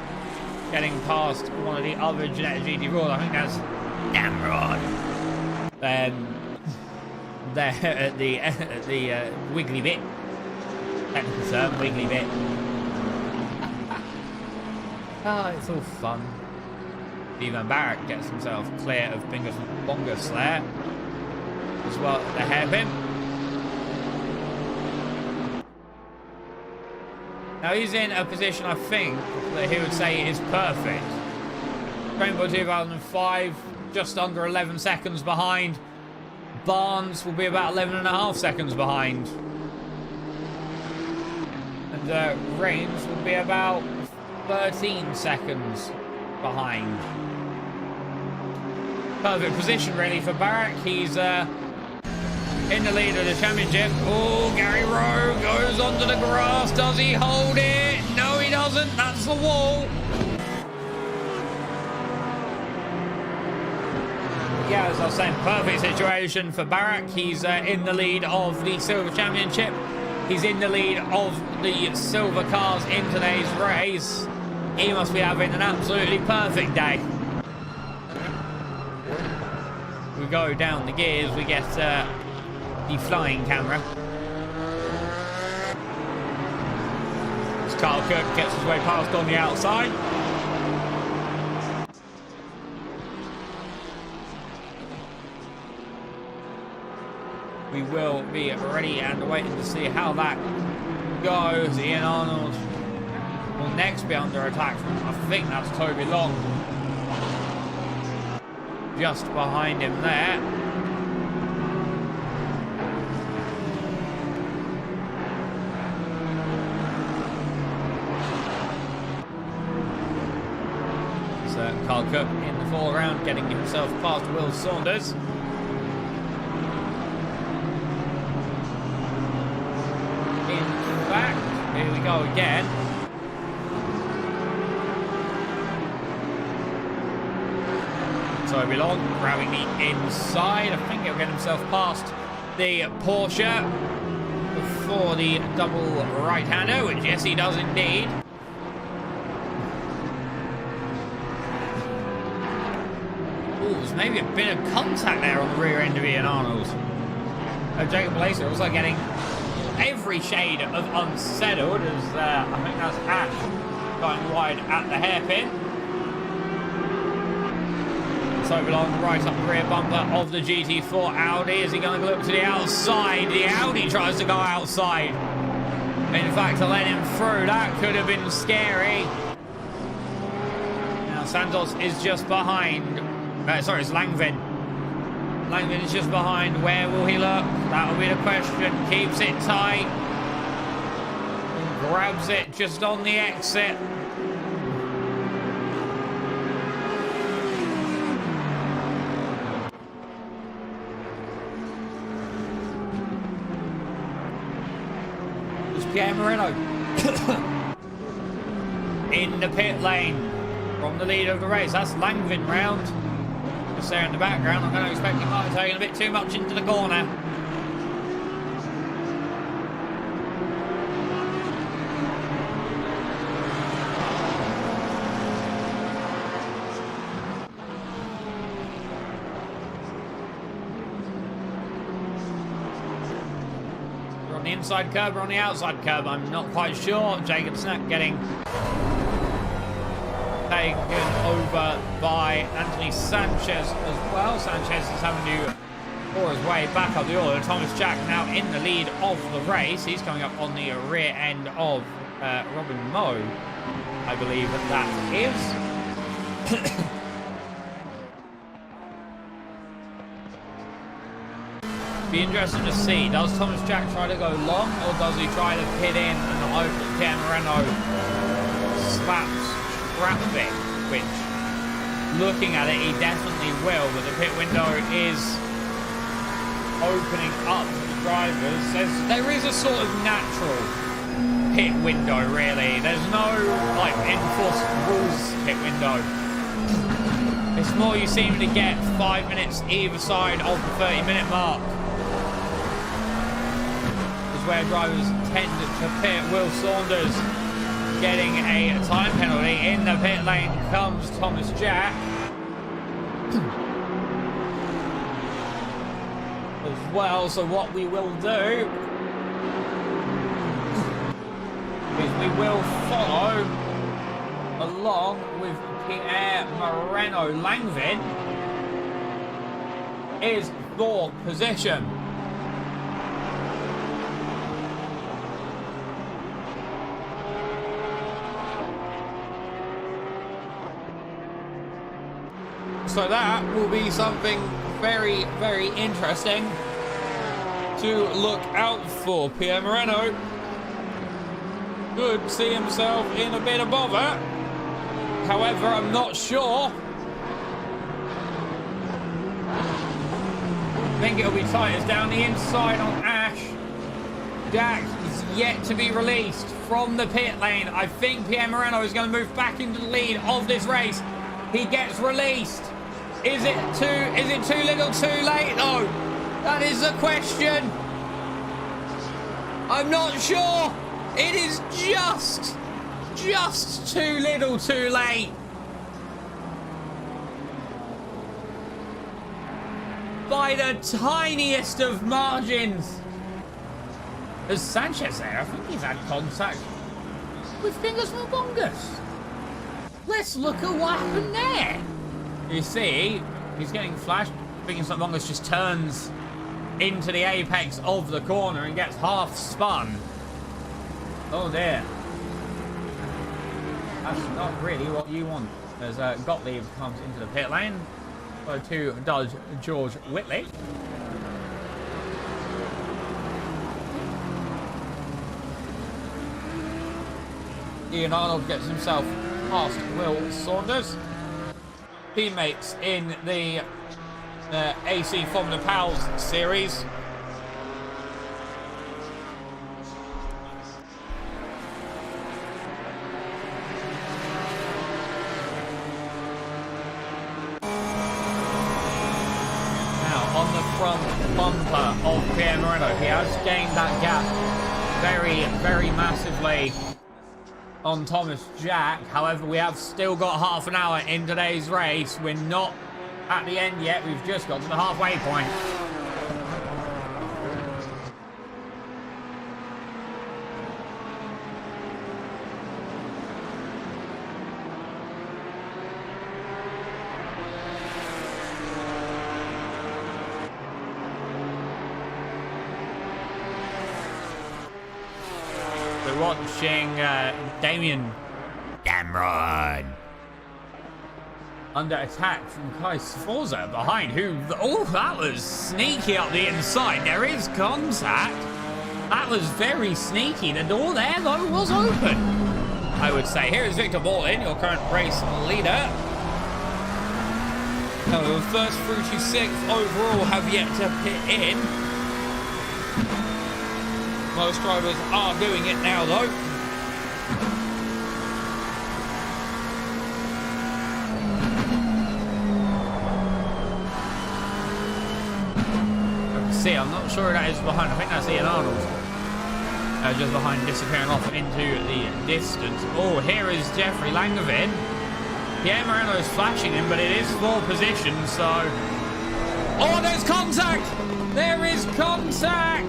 getting past one of the other Ginetta GT4s. I think that's Damrod. There at the wiggly bit. Technical term, wiggly bit. It's all fun. Ivan Barak gets himself clear of Bingus and Bongus there. As well at the hairpin. Now he's in a position, I think, that he would say is perfect. Rainbow 2005, just under 11 seconds behind. Barnes will be about 11.5 seconds behind. And Raines will be about 13 seconds behind. Perfect position really for Barak. He's in the lead of the championship. Oh, Gary Rowe goes onto the grass. Does he hold it? No, he doesn't. That's the wall. Yeah, as I was saying, perfect situation for Barak. He's in the lead of the Silver Championship. He's in the lead of the silver cars in today's race. He must be having an absolutely perfect day. We go down the gears, we get the flying camera. As Carl Cook gets his way past on the outside. we will be ready and waiting to see how that goes. Ian Arnold will next be under attack from, I think that's Toby Long. Just behind him there. So Carl Cook in the foreground, getting himself past Will Saunders. In fact, here we go again. Toby Long grabbing the inside. I think he'll get himself past the Porsche before the double right-hander, which yes, he does indeed. Oh, there's maybe a bit of contact there on the rear end of Ian Arnold. Jacob Lacer also getting every shade of unsettled as I think that's Ash going wide at the hairpin. So belong right up the rear bumper of the GT4 Audi. Is he going to look to the outside? The Audi tries to go outside. In fact, to let him through, that could have been scary. Now Santos is just behind. Sorry, it's Langvin. Langvin is just behind. Where will he look? That'll be the question. Keeps it tight. Grabs it just on the exit. Pierre Moreno in the pit lane from the lead of the race. That's Langvin round. Just there in the background. I'm going to expect he might have taken a bit too much into the corner. On the inside curb or on the outside curb, I'm not quite sure. Jacob Snack getting taken over by Anthony Sanchez as well. Sanchez is having to pour his way back up the order. Thomas Jack now in the lead of the race. He's coming up on the rear end of Robin Moe, I believe that is. Be interesting to see, does Thomas Jack try to go long or does he try to pit in and hope that Pierre Moreno slaps traffic, which looking at it he definitely will, but the pit window is opening up to the drivers. There is a sort of natural pit window really, there's no like enforced rules pit window. It's more you seem to get 5 minutes either side of the 30-minute mark. Where drivers tend to pit. Will Saunders getting a time penalty. In the pit lane comes Thomas Jack as well. So what we will do is we will follow along with Pierre Moreno. Langvin is for position. So that will be something very, very interesting to look out for. Pierre Moreno could see himself in a bit of bother. However, I'm not sure. I think it'll be tight. It's down the inside on Ash. Jack is yet to be released from the pit lane. I think Pierre Moreno is going to move back into the lead of this race. He gets released. Is it too little, too late though? That is the question. I'm not sure. It is just too little, too late. By the tiniest of margins. There's Sanchez there. I think he's had contact with Fingers Bongus. Let's look at what happened there. You see, he's getting flashed. Fingers Bongus just turns into the apex of the corner and gets half spun. Oh dear. That's not really what you want. As Gottlieb comes into the pit lane. So to George Whitley. Ian Arnold gets himself past Will Saunders. Teammates in the AC Pals Series. On the front bumper of Pierre Moreno. He has gained that gap very, very massively on Thomas Jack. However, we have still got half an hour in today's race. We're not at the end yet. We've just got to the halfway point. Watching Damien Cameron under attack from Kai Sforza behind, who, oh, that was sneaky up the inside. There is contact. That was very sneaky. The door there, though, was open, I would say. Here is Victor Baldwin, your current race leader. The first through to sixth overall have yet to pit in. Most drivers are doing it now, though. I can see, I'm not sure who that is behind. I think that's Ian Arnold. Just behind, disappearing off into the distance. Oh, here is Jeffrey Langevin. Pierre Moreno is flashing him, but it is floor position, so... Oh, there's contact! There is contact!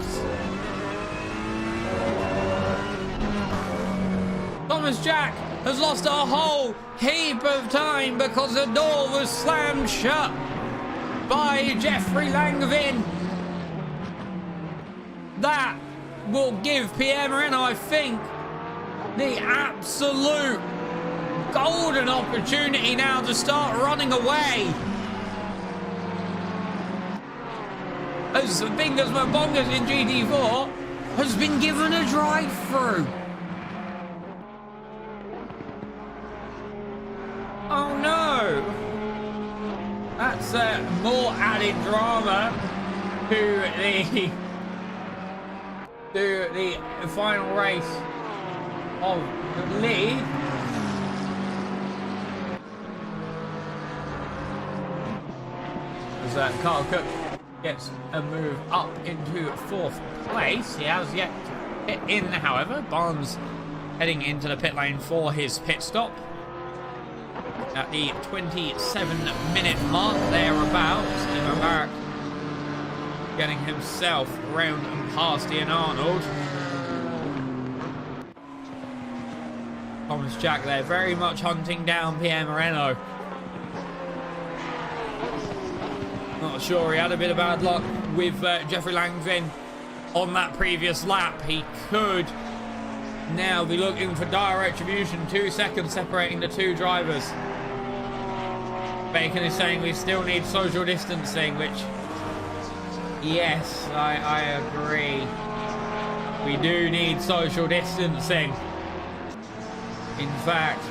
Thomas Jack has lost a whole heap of time because the door was slammed shut by Jeffrey Langevin. That will give Pierre Moreno, I think, the absolute golden opportunity now to start running away. As Bingus Mabongas in GT4 has been given a drive-through. Oh no! That's more added drama to the final race of the league. As Carl Cook gets a move up into fourth place. He has yet to pit in, however. Barnes heading into the pit lane for his pit stop at the 27-minute mark, thereabouts. Stephen Barrett getting himself round and past Ian Arnold. Thomas Jack there, very much hunting down Pierre Moreno. Not sure, he had a bit of bad luck with Jeffrey Langevin on that previous lap. He could now be looking for dire retribution. 2 seconds separating the two drivers. Bacon is saying we still need social distancing, which, yes, I agree. We do need social distancing. In fact,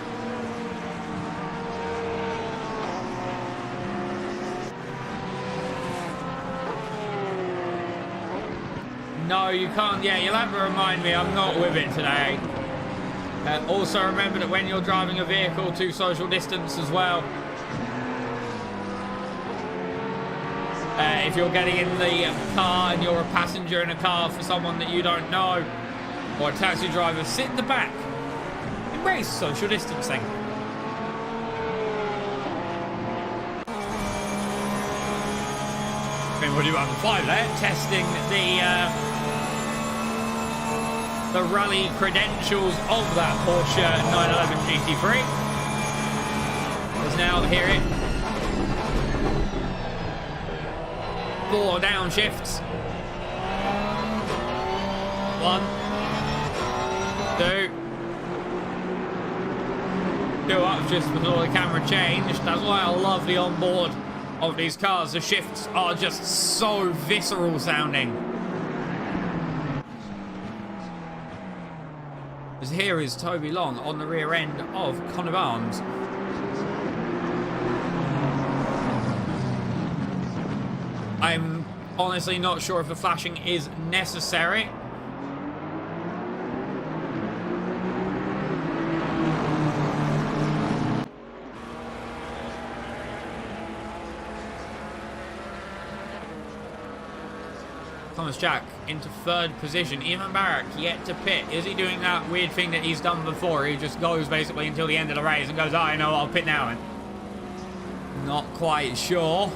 no, you can't. Yeah, you'll have to remind me. I'm not with it today. Also, remember that when you're driving a vehicle to social distance as well. If you're getting in the car and you're a passenger in a car for someone that you don't know, or a taxi driver, sit in the back. Embrace social distancing. We'll do 105 there, testing the rally credentials of that Porsche 911 GT3. Let's now hear it 4 downshifts. 1, 2. 2 up just before the camera changed. That's why I love the onboard of these cars. The shifts are just so visceral sounding. As here is Toby Long on the rear end of Connor Barnes. I'm honestly not sure if the flashing is necessary. Thomas Jack into 3rd position. Ivan Barak yet to pit. Is he doing that weird thing that he's done before? He just goes basically until the end of the race and goes, oh, I know, I'll pit now. And not quite sure.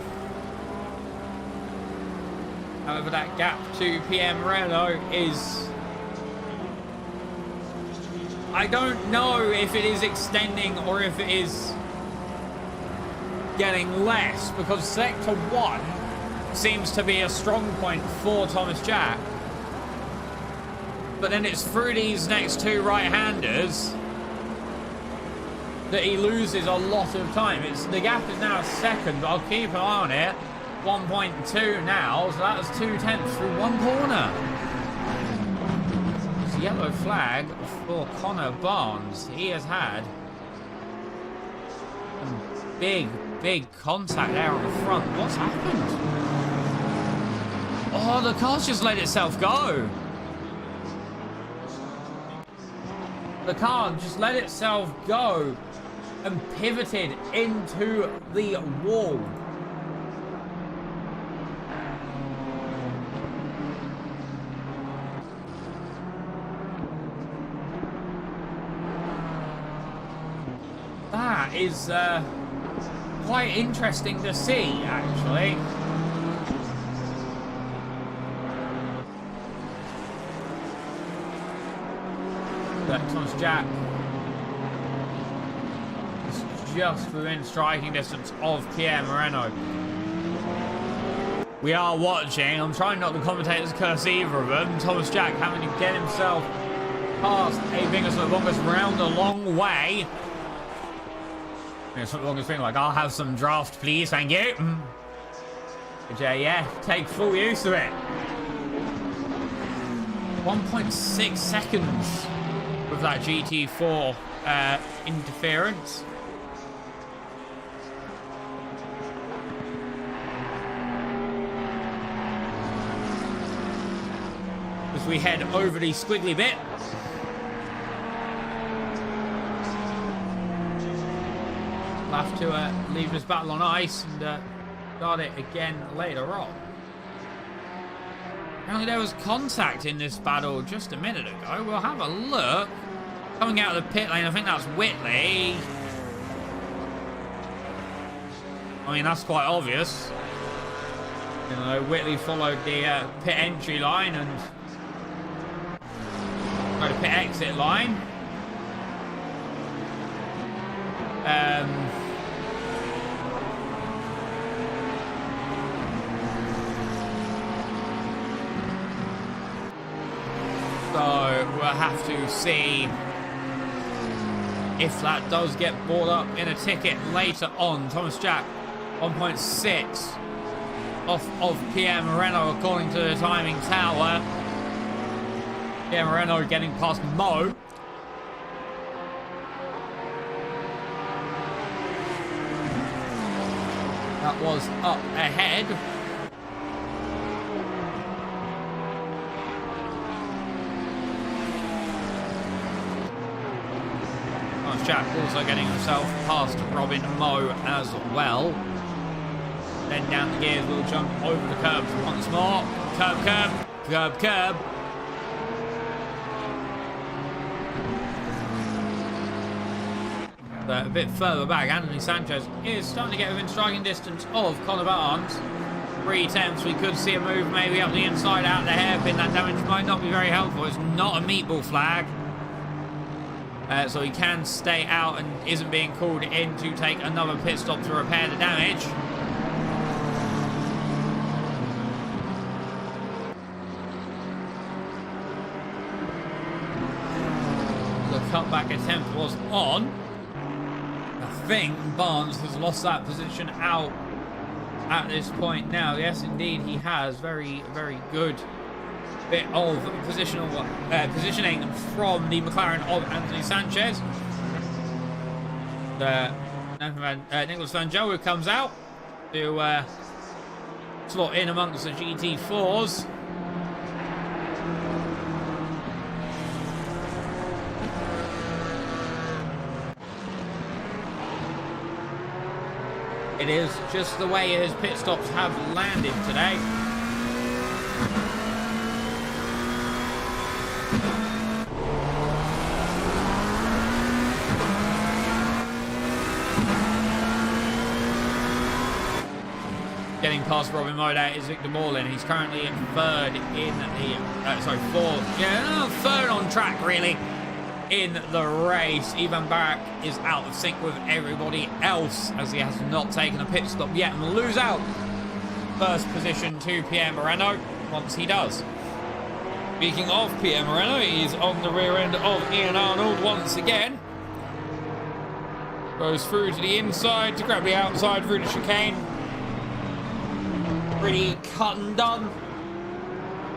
However, that gap to PM Morello is... I don't know if it is extending or if it is getting less, because Sector 1 seems to be a strong point for Thomas Jack. But then it's through these next 2 right-handers that he loses a lot of time. The gap is now 2nd, but I'll keep an eye on it. 1.2 now, so that was 2/10 through 1 corner. It's a yellow flag for Connor Barnes. He has had some big contact there on the front. What's happened? Oh, the car's just let itself go. The car just let itself go and pivoted into the wall. That is quite interesting to see, actually. Thomas Jack is just within striking distance of Pierre Moreno. We are watching. I'm trying not to commentators curse either of them. Thomas Jack having to get himself past A. Vingus Longest round a long way. It's the longest thing like, I'll have some draft, please, thank you. But yeah, take full use of it. 1.6 seconds with that GT4 interference. As we head over the squiggly bit. We'll have to leave this battle on ice and start it again later on. Apparently there was contact in this battle just a minute ago. We'll have a look. Coming out of the pit lane, I think that's Whitley. I mean, that's quite obvious. You know, Whitley followed the pit entry line and the pit exit line. So we'll have to see if that does get brought up in a ticket later on. Thomas Jack, 1.6 off of Pierre Moreno according to the timing tower. Pierre Moreno getting past Mo. That was up ahead. Jack also getting himself past Robin Moe as well. Then down the gears, we'll jump over the curbs once more. Curb, curb, curb, curb. But a bit further back, Anthony Sanchez is starting to get within striking distance of Connor Barnes. 3/10, we could see a move maybe up the inside out the hairpin. That damage might not be very helpful. It's not a meatball flag. So he can stay out and isn't being called in to take another pit stop to repair the damage. cutback attempt was on. I think Barnes has lost that position out at this point now. Yes, indeed, he has. Very, very good bit of positioning from the McLaren of Anthony Sanchez. Nicholas Fangio, who comes out to slot in amongst the GT4s. It is just the way his pit stops have landed today. Getting past Robin Moda is Victor Morlin. He's currently in third in the, fourth. Yeah, third on track, really, in the race. Ivan Barak is out of sync with everybody else as he has not taken a pit stop yet and will lose out first position to Pierre Moreno once he does. Speaking of Pierre Moreno, he's on the rear end of Ian Arnold once again. Goes through to the inside to grab the outside through the chicane. Pretty cut and done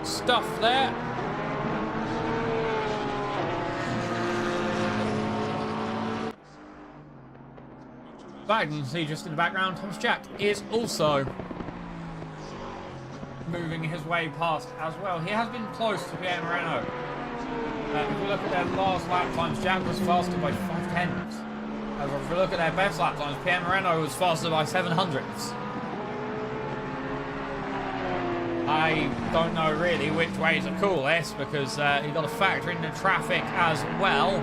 stuff there. But you can see just in the background, Thomas Jack is also moving his way past as well. He has been close to Pierre Moreno. If we look at their last lap times, Jack was faster by 5/10. If we look at their best lap times, Pierre Moreno was faster by 7/100. I don't know really which way to call this because you've got to factor in the traffic as well.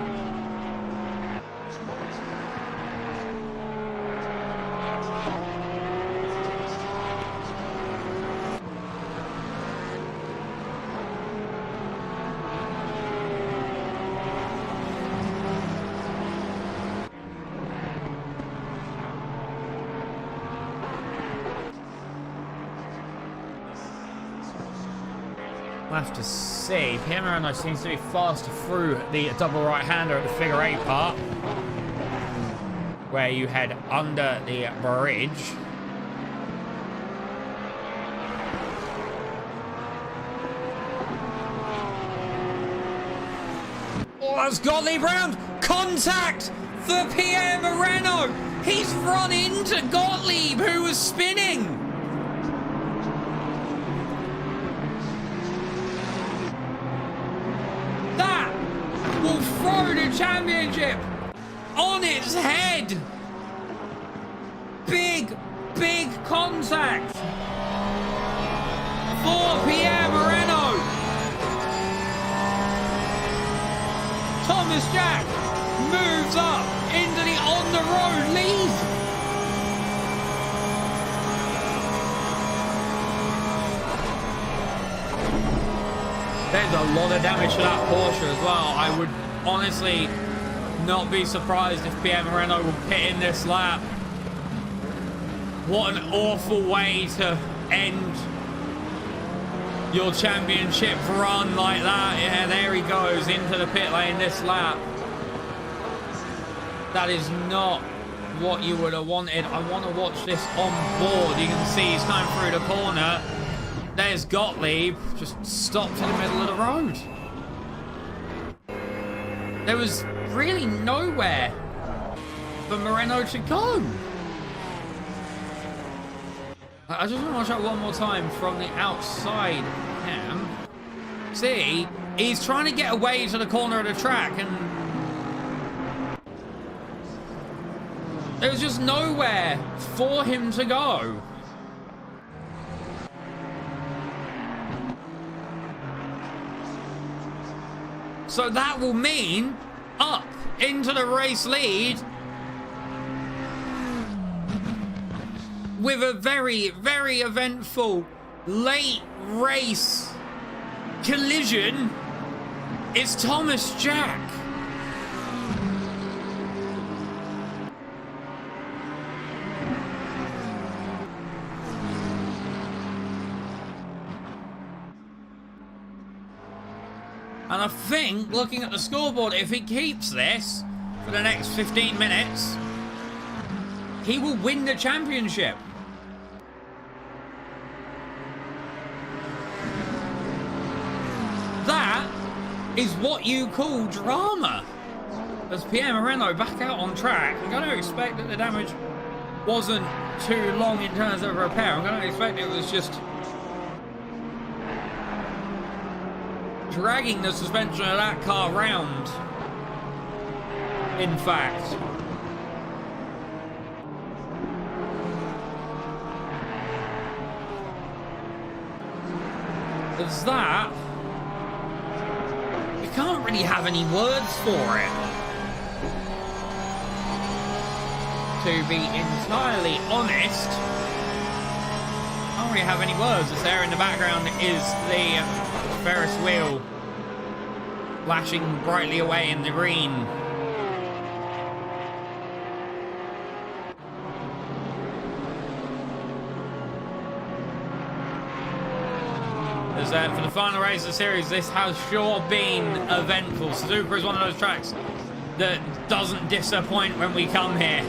We'll have to see. Pierre Moreno seems to be faster through the double right-hander at the figure 8 part, where you head under the bridge. Oh, that's Gottlieb round! Contact for Pierre Moreno! He's run into Gottlieb, who was spinning! Will throw the championship on its head. Big, big contact for Pierre Moreno. Thomas Jack moves up into the on-the-road lead. There's a lot of damage to that Porsche as well. I would honestly not be surprised if Pierre Moreno will pit in this lap. What an awful way to end your championship run like that. Yeah, there he goes into the pit lane this lap. That is not what you would have wanted. I want to watch this on board. You can see he's coming through the corner. There's Gottlieb, just stopped in the middle of the road. There was really nowhere for Moreno to go. I just want to watch that one more time from the outside cam. See, he's trying to get away to the corner of the track and there was just nowhere for him to go. So that will mean up into the race lead with a very, very eventful late race collision. It's Thomas Jack. And I think, looking at the scoreboard, if he keeps this for the next 15 minutes, he will win the championship. That is what you call drama. As Pierre Moreno back out on track, I'm going to expect that the damage wasn't too long in terms of repair. I'm going to expect it was just dragging the suspension of that car round, in fact. There's that. You can't really have any words for it. To be entirely honest, I don't really have any words. As there in the background is the Ferris wheel flashing brightly away in the green. As for the final race of the series, this has sure been eventful. SUZUKA is one of those tracks that doesn't disappoint when we come here.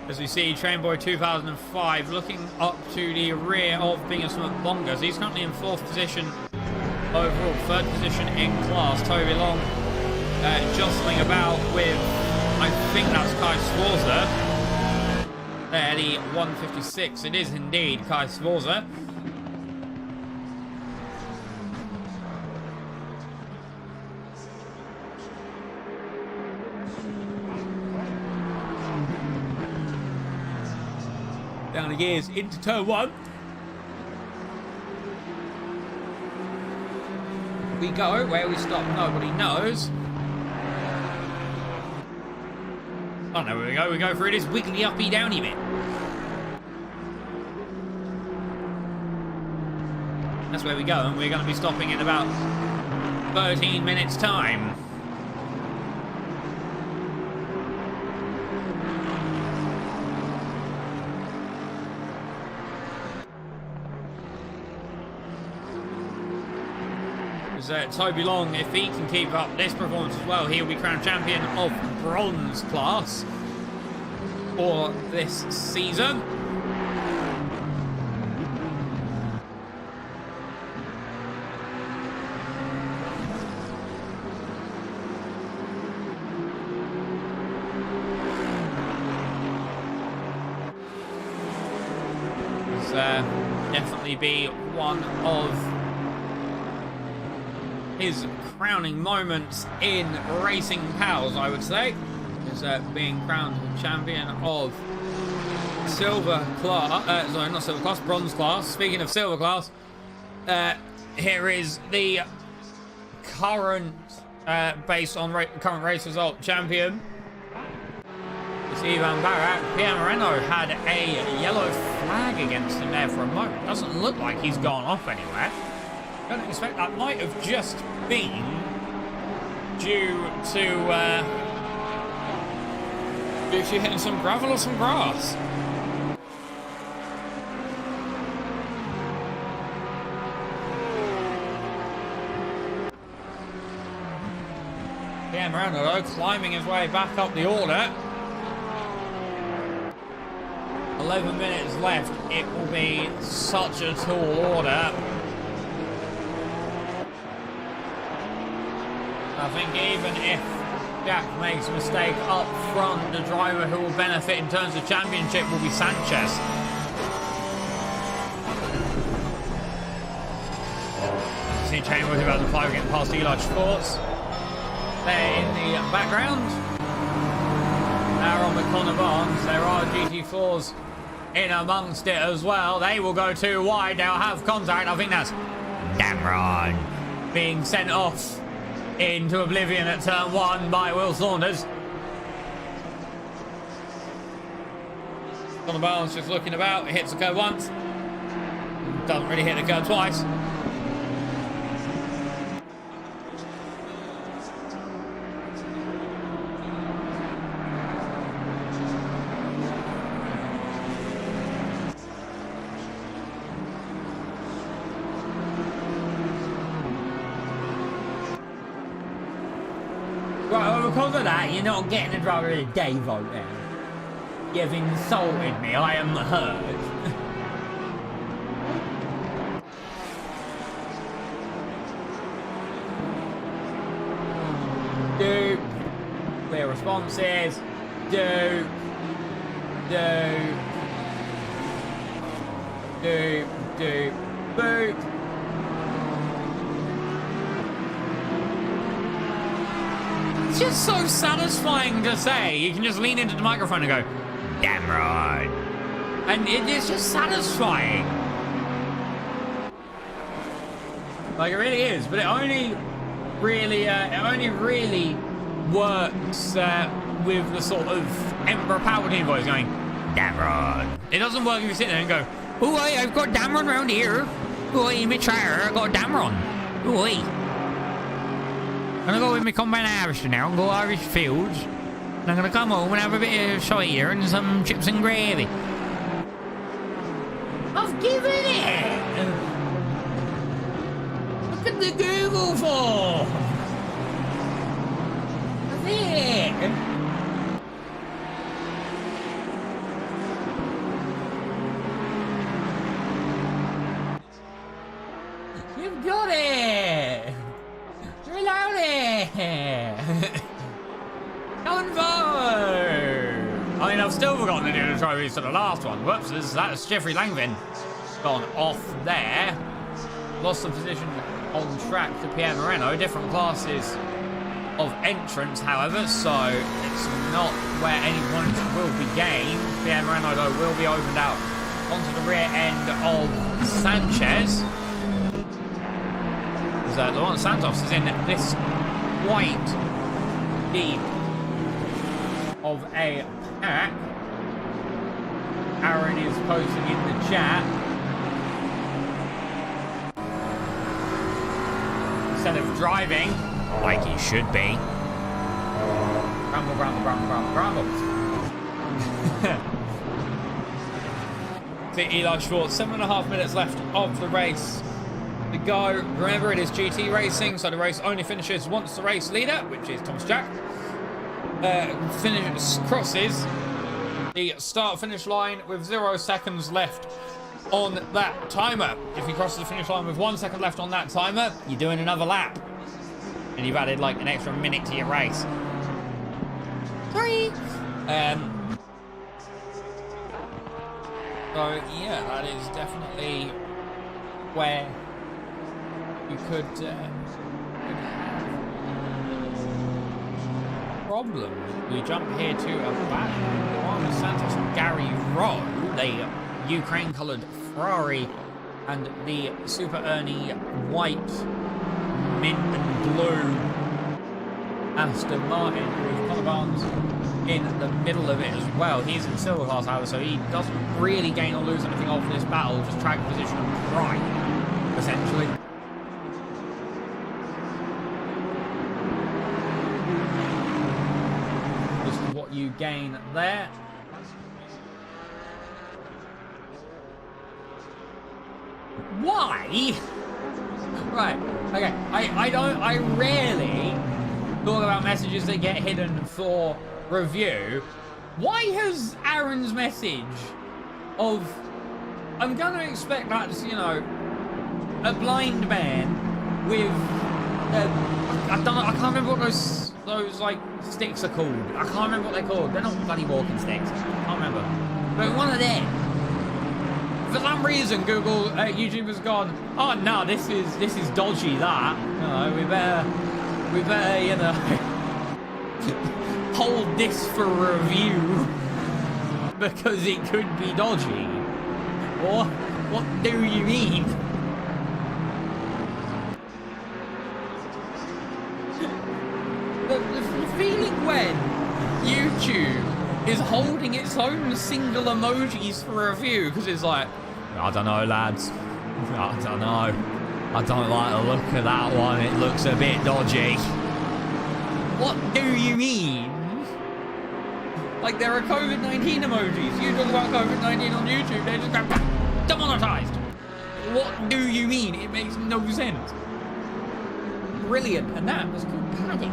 As we see Trainboy 2005 looking up to the rear of Bingham Bongas. He's currently in 4th position overall, 3rd position in class. Toby Long jostling about with, I think that's Kai Sforza. There, the 156. It is indeed Kai Sforza. Down the gears into turn 1. We go. Where we stop, nobody knows. Oh no, where we go. We go through this wiggly uppy downy bit. That's where we go, and we're going to be stopping in about 13 minutes time. Toby Long, if he can keep up this performance as well, he'll be crowned champion of bronze class for this season. Definitely be one of his crowning moments in Racing Pals, I would say, is being crowned champion of silver class. Sorry, not silver class, bronze class. Speaking of silver class, here is the current, based on current race result, champion. It's Ivan Barak. Pierre Moreno had a yellow flag against him there for a moment. Doesn't look like he's gone off anywhere. I don't expect that might have just been due to hitting some gravel or some grass. Pierre Moreno, though, climbing his way back up the order. 11 minutes left. It will be such a tall order. I think even if Jack makes a mistake up front, the driver who will benefit in terms of championship will be Sanchez. See Chamber 2005 getting past Eli Schwartz. There in the background. Now on the corner Barnes, there are GT4s in amongst it as well. They will go too wide. They'll have contact. I think that's Damron being sent off into oblivion at turn 1 by Will Saunders. Connor Barnes just looking about, hits the curb once, doesn't really hit the curb twice. Right, well, because of that, you're not getting a driver of the day vote then. You've insulted me, I am hurt. Do. Clear responses. Do. Boot. It's just so satisfying to say. You can just lean into the microphone and go, damn right. And it's just satisfying. Like, it really is. But it only really works with the sort of Emperor Palpatine voice going, damn right. It doesn't work if you sit there and go, oh, I've got Dameron round here. Oh, in my chair, I've got Dameron. Oh, I'm gonna go with my combine harvester now and go Irish fields. And I'm gonna come home and have a bit of cider and some chips and gravy. I've given it! Look at the Google form! That's it! You've got it! You're allowed it! Going forward! I mean, I've still forgotten to do the trophies to the last one. Whoops, that's Jeffrey Langvin. Gone off there. Lost the position on track to Pierre Moreno. Different classes of entrance, however, so it's not where any points will be gained. Pierre Moreno, though, will be opened out onto the rear end of Sanchez. Laurent Santos is in this white deep of a pack. Aaron is posting in the chat. Instead of driving, like it should be. Grumble. See Eli Schwartz, 7.5 minutes left of the race to go. Remember, it is GT racing, so the race only finishes once the race leader, which is Thomas Jack, crosses the start-finish line with 0 seconds left on that timer. If he crosses the finish line with 1 second left on that timer, you're doing another lap, and you've added like an extra minute to your race. Sorry. So yeah, that is definitely where you could have problems. We jump here to a battle. Juan Santos and Gary Rowe, the Ukraine-coloured Ferrari, and the Super Ernie white, mint and blue Aston Martin with Connor Barnes in the middle of it as well. He's in silver class, however, so he doesn't really gain or lose anything off this battle, just track position and pride, essentially. What you gain there. Why? Right, okay. I rarely talk about messages that get hidden for review. Why has Aaron's message of, I'm gonna expect that, you know, a blind man with I can't remember what those like sticks are called. I can't remember what they're called. They're not bloody walking sticks. I can't remember. But one of them. For some reason, Google, YouTube has gone, oh no, this is dodgy. That, you know, we better, you know, hold this for review because it could be dodgy. What do you mean? The feeling when YouTube is holding its own single emojis for review because it's like, I don't know, lads. I don't know. I don't like the look of that one. It looks a bit dodgy. What do you mean? Like, there are COVID-19 emojis. You talk about COVID-19 on YouTube, they just go, demonetized. What do you mean? It makes no sense. Brilliant. And that was called padding.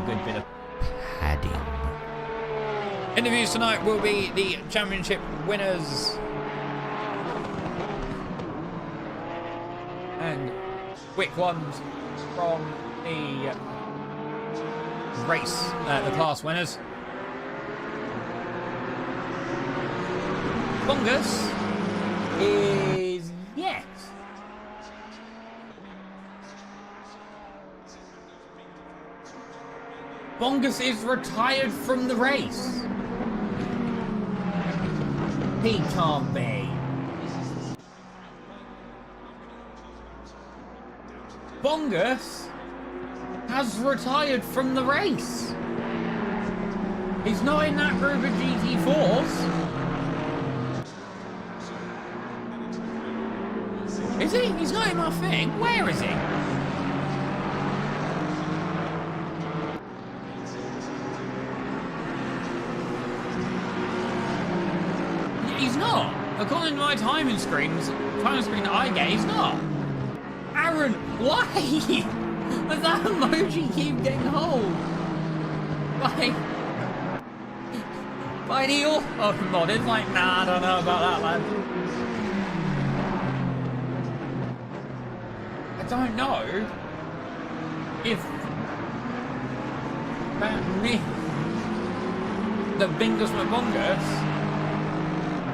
good bit of padding. Interviews tonight will be the championship winners. And quick ones from the race, the class winners. Bongus is yes. Bongus is retired from the race. He can't be. Bongus has retired from the race. He's not in that group of GT4s. Is he? He's not in my thing. Where is he? He's not. According to my timing screen that I get, he's not. Aaron, why? Does that emoji keep getting hold? By the auto mod, it's like, nah, I don't know about that, lad. I don't know if that myth that Bingus McBongus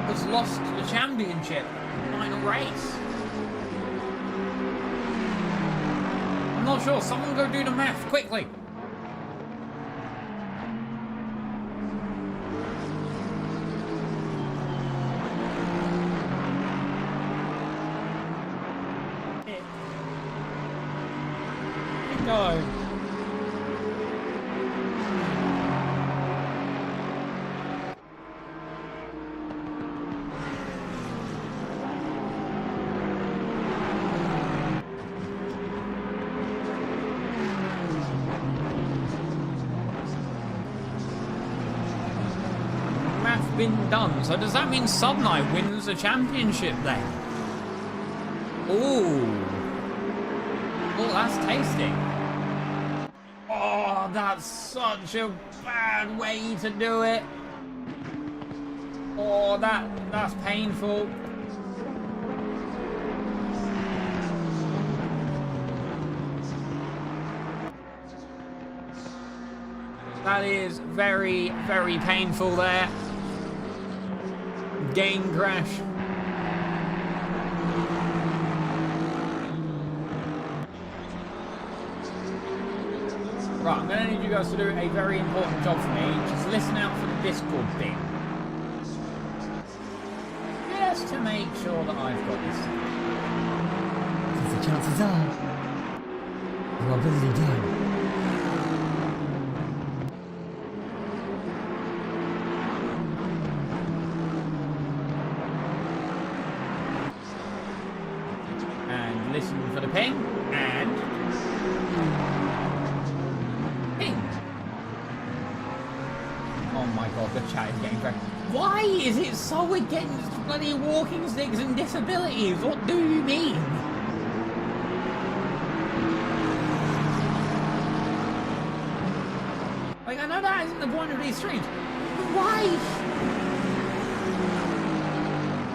has lost the championship final race. I'm not sure. Someone go do the math quickly. Go. Math been done. So does that mean Subnight wins the championship then? Ooh. Oh, that's tasty. Oh, that's such a bad way to do it. Oh, that's painful. That is very, very painful there. Game crash. Right, I'm going to need you guys to do a very important job for me. Just listen out for the Discord thing. Just to make sure that I've got this. Because the chances are, you are busy doing. And listen for the ping. And oh my god, the chat is getting great. Why is it so against bloody walking sticks and disabilities? What do you mean? Like, I know that isn't the point of these streams, but why?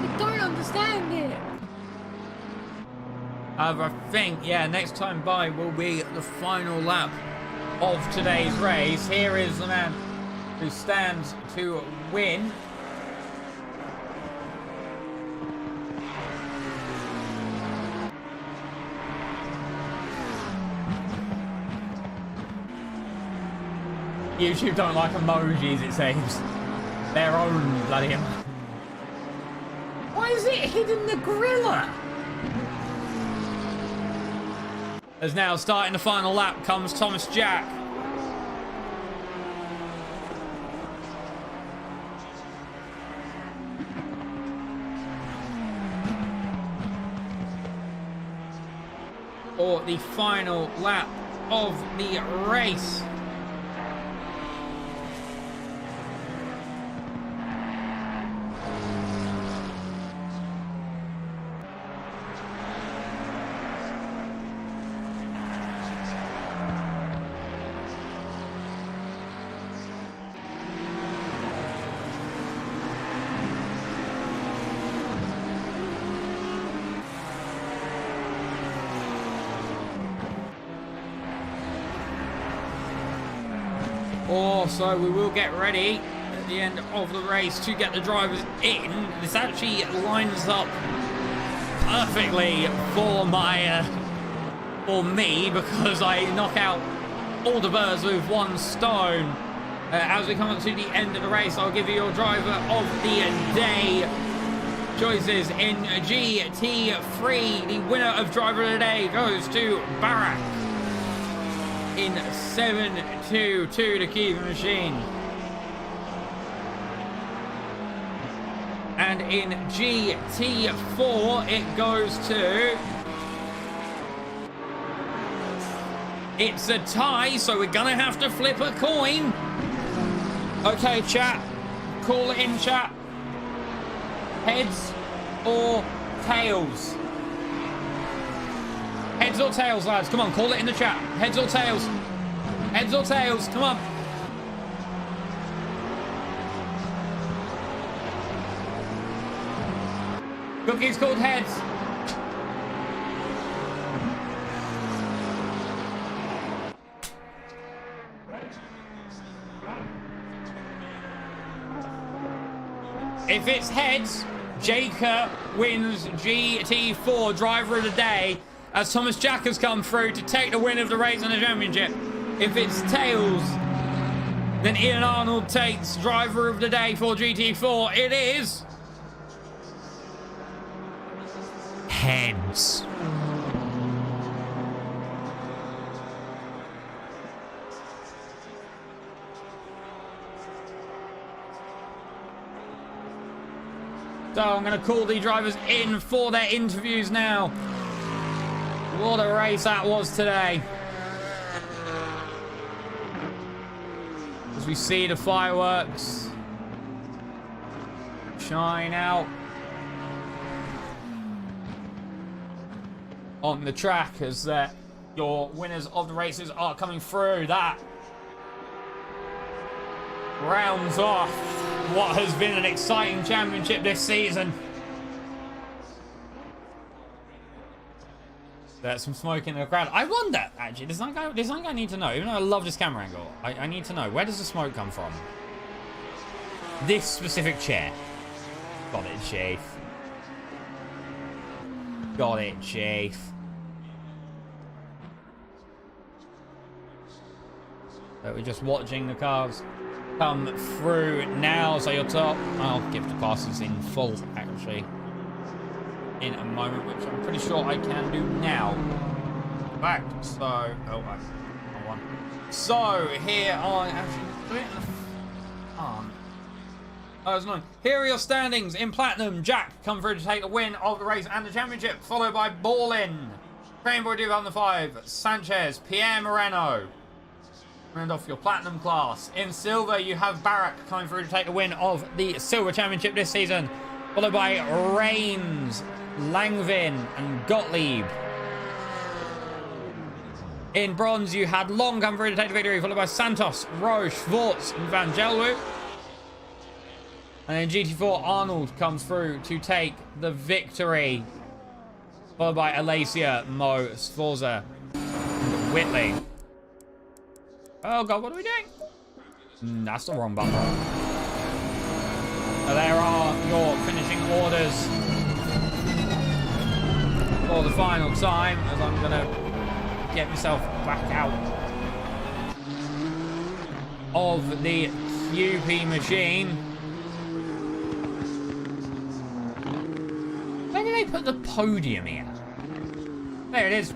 I don't understand it. I think, yeah, next time by will be the final lap of today's race. Here is the man who stands to win. YouTube don't like emojis, it seems. Their own bloody emojis. Why is it hidden the gorilla? As now starting the final lap comes Thomas Jack. For the final lap of the race. so we will get ready at the end of the race to get the drivers in. This actually lines up perfectly for for me, because I knock out all the birds with one stone. As we come up to the end of the race, I'll give you your driver of the day choices. In GT3, the winner of driver of the day goes to Barak in 722 to keep the machine. And in GT4, it goes to... It's a tie, so we're gonna have to flip a coin. Okay, chat. Call it in, chat. Heads or tails? Heads or tails, lads? Come on, call it in the chat. Heads or tails? Heads or tails? Come on. Cookie's called heads. If it's heads, Jaker wins GT4 driver of the day, as Thomas Jack has come through to take the win of the race and the championship. If it's tails, then Ian Arnold takes driver of the day for GT4. It is heads. So I'm going to call the drivers in for their interviews now. What a race that was today. As we see the fireworks shine out on the track as your winners of the races are coming through. That rounds off what has been an exciting championship this season. There's some smoke in the crowd. I wonder, actually, there's something I need to know. Even though I love this camera angle, I need to know, where does the smoke come from? This specific chair. Got it, Chief. Got it, Chief. So we're just watching the cars come through now. So your top, I'll give the passes in full, actually, in a moment, which I'm pretty sure I can do now. Back, so, oh, back. One. So, here are, actually, oh, it's annoying. Here are your standings. In platinum, Jack come through to take the win of the race and the championship, followed by Ballin, Rainbow 2005, Sanchez, Pierre Moreno. Round off your platinum class. In silver, you have Barak coming through to take the win of the silver championship this season, followed by Reigns, Langvin, and Gottlieb. In bronze, you had Long come through to take the victory, followed by Santos, Roche, Vorts, and Van Gelwu. And in GT4, Arnold comes through to take the victory, followed by Alacia, Mo, Sforza, and Whitley. Oh god, what are we doing? That's the wrong button. So there are your finishing orders for the final time, as I'm gonna get myself back out of the QP machine. Where did they put the podium here? There it is.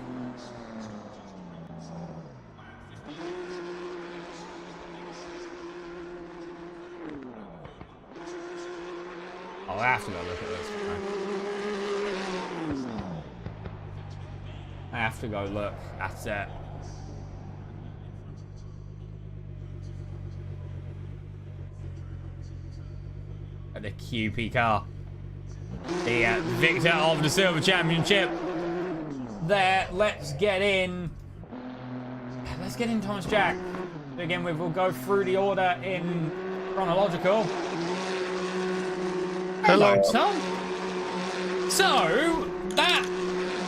Oh, I have to go look at this. I have to go look at it. At the QP car. The victor of the Silver Championship. There, let's get in. Let's get in Thomas Jack. To begin with, we'll go through the order in chronological. Hello, Tom. So, that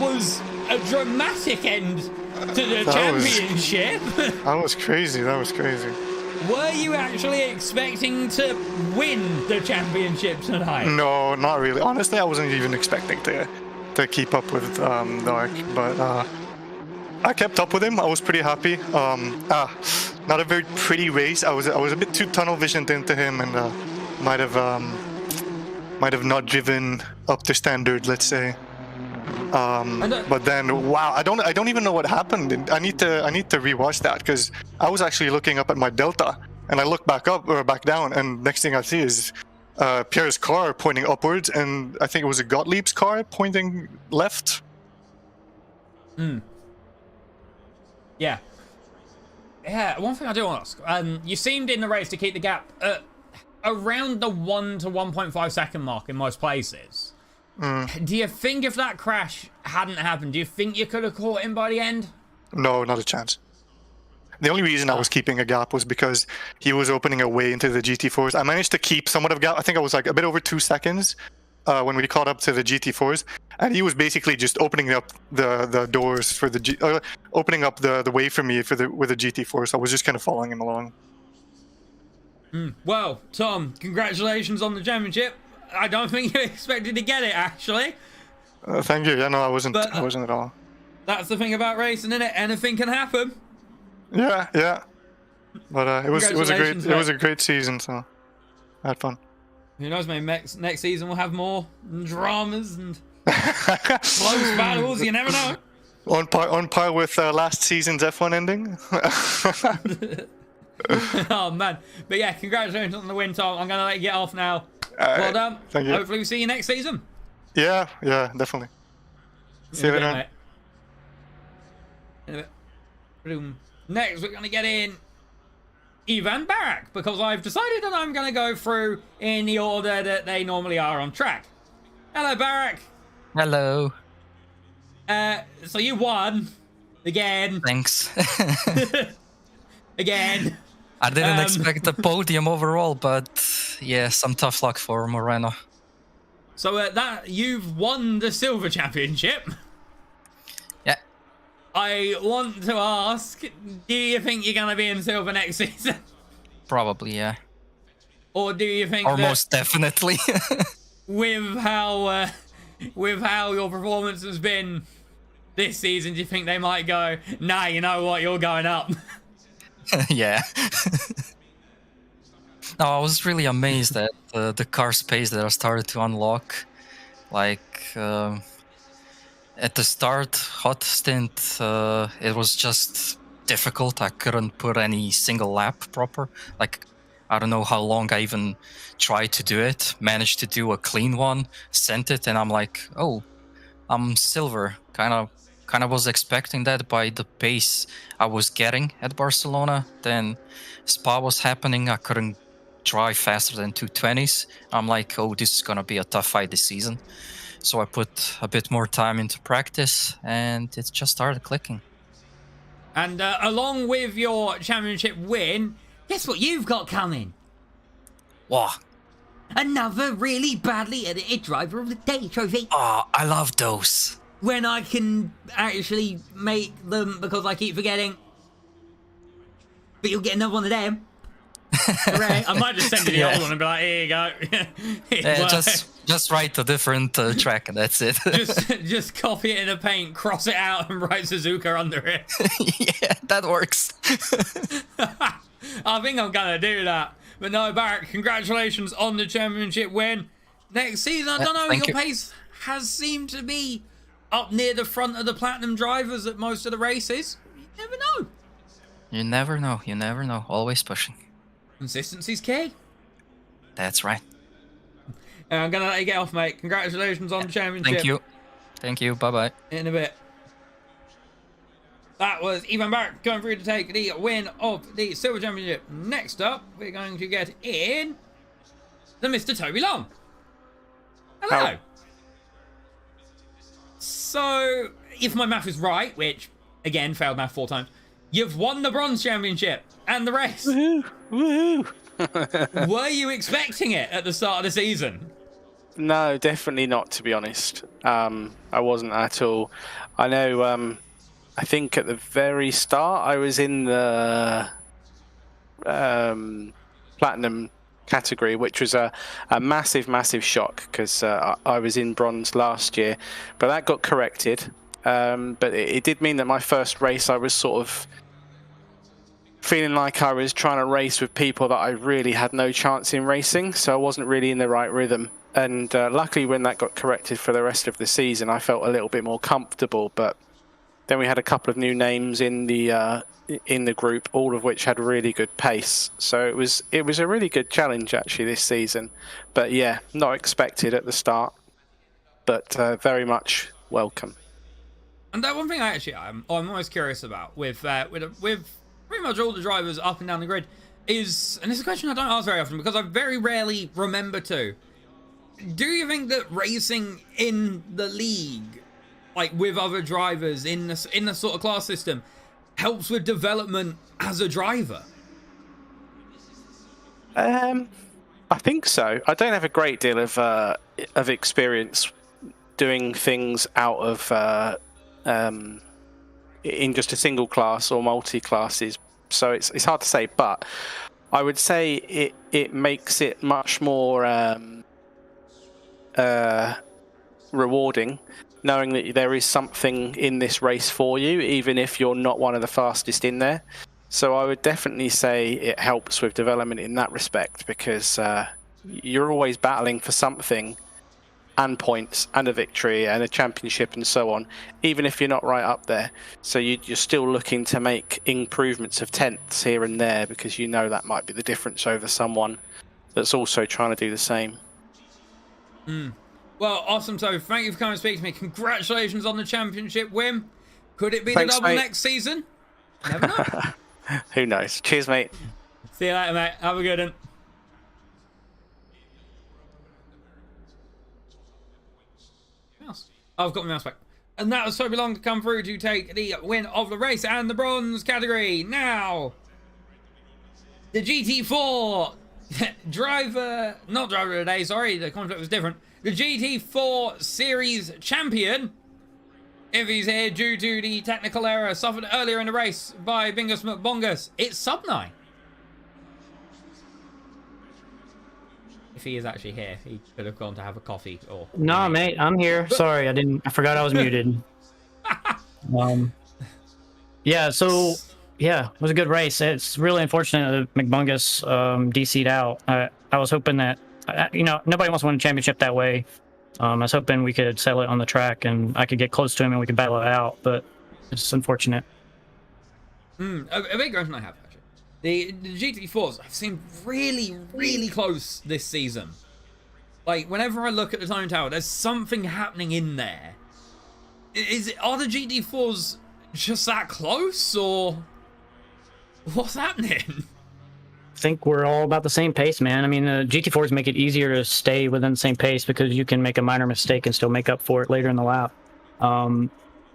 was a dramatic end to the championship. That was crazy. That was crazy. were you actually expecting to win the championship tonight? No, not really. Honestly, I wasn't even expecting to keep up with Dark, but I kept up with him. I was pretty happy. Not a very pretty race. I was a bit too tunnel visioned into him, and might have not driven up to standard, let's say. But then, wow, I don't even know what happened. I need to rewatch that, because I was actually looking up at my delta, and I look back up or back down, and next thing I see is Pierre's car pointing upwards, and I think it was a Gottlieb's car pointing left. Yeah. Yeah, one thing I do want to ask. You seemed in the race to keep the gap at around the 1 to 1.5 second mark in most places. Do you think if that crash hadn't happened, do you think you could have caught him by the end? No, not a chance. The only reason I was keeping a gap was because he was opening a way into the GT4s. I managed to keep somewhat of a gap. I think I was like a bit over 2 seconds when we caught up to the GT4s, and he was basically just opening up the doors for the opening up the way for me with the GT4. So I was just kind of following him along. Well, Tom, congratulations on the championship. I don't think you expected to get it, actually. Thank you. Yeah, no, I wasn't at all. That's the thing about racing, isn't it? Anything can happen. Yeah. But it was a great season, so I had fun. Who knows, maybe next season we'll have more dramas and close battles. You never know. On par with last season's F1 ending. Oh man, but yeah, congratulations on the win, Tom. I'm gonna let you get off now. Well done. Thank you. Hopefully we see you next season. Yeah, definitely. See you later. Mate. In a bit. Boom. Next, we're gonna get in Ivan Barak, because I've decided that I'm gonna go through in the order that they normally are on track. Hello, Barak. Hello. So you won again. Thanks. Again. I didn't expect a podium overall, but yeah, some tough luck for Moreno. So that you've won the silver championship. Yeah. I want to ask, do you think you're gonna be in silver next season? Probably, yeah. Or do you think or that most definitely. with how your performance has been this season, do you think they might go, nah, you know what, you're going up? Yeah. No, I was really amazed at the car space that I started to unlock. Like, at the start, hot stint, it was just difficult. I couldn't put any single lap proper. Like, I don't know how long I even tried to do it. Managed to do a clean one, sent it, and I'm like, oh, I'm silver. Kind of was expecting that by the pace I was getting at Barcelona. Then Spa was happening. I couldn't drive faster than 220s. I'm like, oh, this is gonna be a tough fight this season. So I put a bit more time into practice, and it just started clicking. And along with your championship win, guess what you've got coming? Wow. Another really badly edited Driver of the Day trophy. Oh, I love those. When I can actually make them, because I keep forgetting. But you'll get another one of them. Hooray. I might just send you the old one and be like, here you go. Yeah, just write a different track and that's it. just copy it in a paint, cross it out, and write SUZUKA under it. Yeah, that works. I think I'm gonna do that. But no, Barak, congratulations on the championship win. Next season, I don't know, your pace has seemed to be up near the front of the platinum drivers at most of the races. You never know. You never know. You never know. Always pushing. Consistency's key. That's right. And I'm gonna let you get off, mate. Congratulations on the championship. Thank you. Bye-bye. In a bit. That was Ivan Barak going through to take the win of the Silver Championship. Next up, we're going to get in the Mr. Toby Long. Hello. How? So, if my math is right, which, again, failed math 4 times, you've won the Bronze Championship and the race. Woohoo! Woohoo! Were you expecting it at the start of the season? No, definitely not, to be honest. I wasn't at all. I know, I think at the very start I was in the platinum category, which was a massive shock because I was in bronze last year, but that got corrected. But it did mean that my first race, I was sort of feeling like I was trying to race with people that I really had no chance in racing, so I wasn't really in the right rhythm. And luckily, when that got corrected for the rest of the season, I felt a little bit more comfortable. But then we had a couple of new names in the group, all of which had really good pace. So it was a really good challenge actually this season. But yeah, not expected at the start, but very much welcome. And that one thing I'm always curious about with pretty much all the drivers up and down the grid is, and this is a question I don't ask very often because I very rarely remember to. Do you think that racing in the league, like with other drivers in the sort of class system, helps with development as a driver? I think so. I don't have a great deal of experience doing things out of in just a single class or multi classes, so it's hard to say. But I would say it makes it much more rewarding, knowing that there is something in this race for you, even if you're not one of the fastest in there. So I would definitely say it helps with development in that respect, because you're always battling for something, and points, and a victory, and a championship, and so on, even if you're not right up there. So you're still looking to make improvements of tenths here and there, because you know that might be the difference over someone that's also trying to do the same. Well, awesome. So thank you for coming and speaking to me. Congratulations on the championship win. Could it be Thanks, the double mate. next season? Never know. Who knows? Cheers, mate. See you later, mate. Have a good one. Mouse. I've got my mouse back. And that was Toby Long to come through to take the win of the race and the bronze category. Now, the GT4 not driver today, sorry, the conflict was different. The GT4 Series champion, if he's here due to the technical error suffered earlier in the race by Bingus McBongus, it's Subnai. If he is actually here, he could have gone to have a coffee or... No, mate, I'm here. Sorry, I forgot I was muted. Yeah, so, yeah, it was a good race. It's really unfortunate that McBungus DC'd out. I was hoping that, nobody wants to win a championship that way. I was hoping we could settle it on the track and I could get close to him and we could battle it out, but it's unfortunate. A big question I have, actually. The GT4s have seemed really, really close this season. Like, whenever I look at the time tower, there's something happening in there. Are the GT4s just that close, or what's happening? I think we're all about the same pace, man. I mean, the GT4s make it easier to stay within the same pace because you can make a minor mistake and still make up for it later in the lap.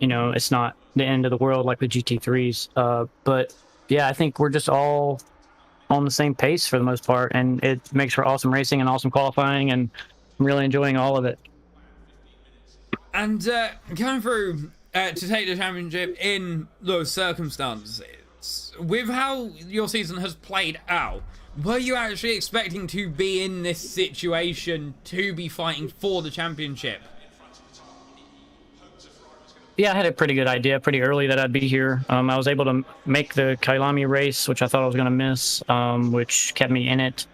It's not the end of the world like the GT3s. But yeah, I think we're just all on the same pace for the most part, and it makes for awesome racing and awesome qualifying, and I'm really enjoying all of it. And going through to take the championship in those circumstances, with how your season has played out, were you actually expecting to be in this situation to be fighting for the championship? Yeah, I had a pretty good idea pretty early that I'd be here. I was able to make the Kailami race, which I thought I was going to miss, which kept me in it.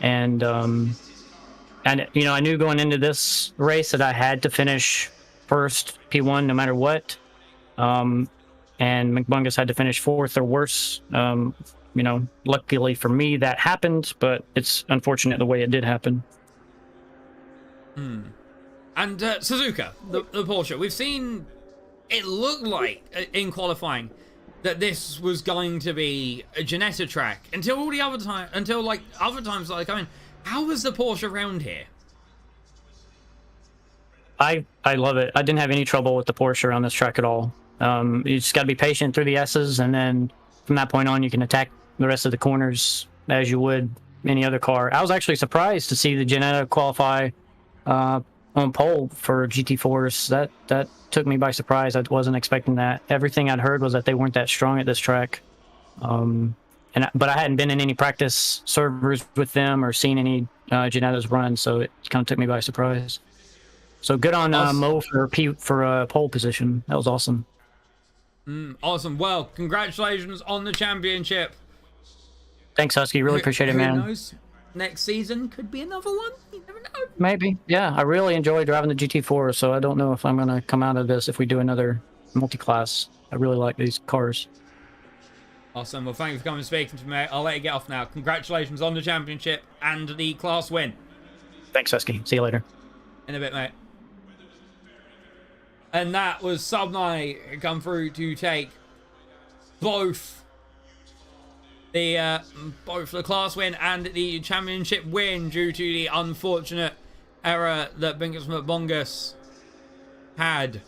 And I knew going into this race that I had to finish first P1 no matter what. And McBungus had to finish fourth or worse. Luckily for me that happened, but it's unfortunate the way it did happen. And Suzuka, the Porsche, we've seen it looked like in qualifying that this was going to be a Ginetta track until all the other time, other times like I mean, how was the Porsche around here? I love it. I didn't have any trouble with the Porsche on this track at all. You just got to be patient through the S's, and then from that point on, you can attack the rest of the corners as you would any other car. I was actually surprised to see the Ginetta qualify on pole for GT4s. That took me by surprise. I wasn't expecting that. Everything I'd heard was that they weren't that strong at this track. And but I hadn't been in any practice servers with them or seen any Janettas run, so it kind of took me by surprise. So good on Mo for pole position. That was awesome. Awesome. Well, congratulations on the championship. Thanks, Husky. Really appreciate it, man. Who knows? Next season could be another one. You never know. Maybe. Yeah, I really enjoy driving the GT4, so I don't know if I'm going to come out of this if we do another multi-class. I really like these cars. Awesome. Well, thank you for coming and speaking to me, mate. I'll let you get off now. Congratulations on the championship and the class win. Thanks, Husky. See you later. In a bit, mate. And that was Subnight come through to take both the class win and the championship win due to the unfortunate error that Bingus McBongus had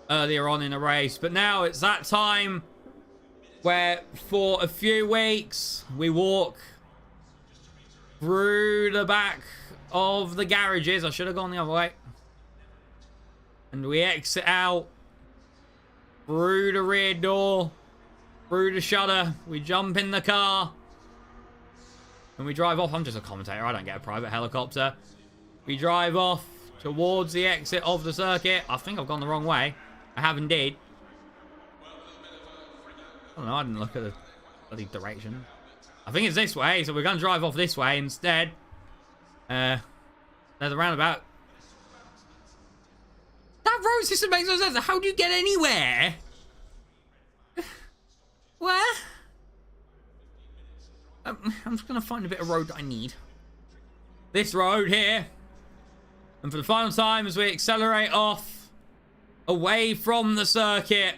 earlier on in the race. But now it's that time where for a few weeks we walk through the back of the garages. I should have gone the other way. And we exit out through the rear door, through the shutter. We jump in the car and we drive off. I'm just a commentator. I don't get a private helicopter. We drive off towards the exit of the circuit. I think I've gone the wrong way. I have indeed. I don't know. I didn't look at the bloody direction. I think it's this way, so we're going to drive off this way instead. There's a roundabout. That road system makes no sense. How do you get anywhere? Where? I'm just going to find a bit of road that I need. This road here. And for the final time as we accelerate off away from the circuit,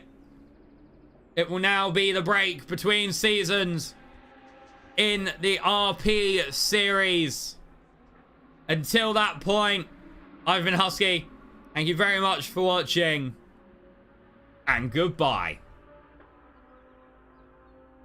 it will now be the break between seasons in the RP Series. Until that point, I've been Husky. Thank you very much for watching. And goodbye.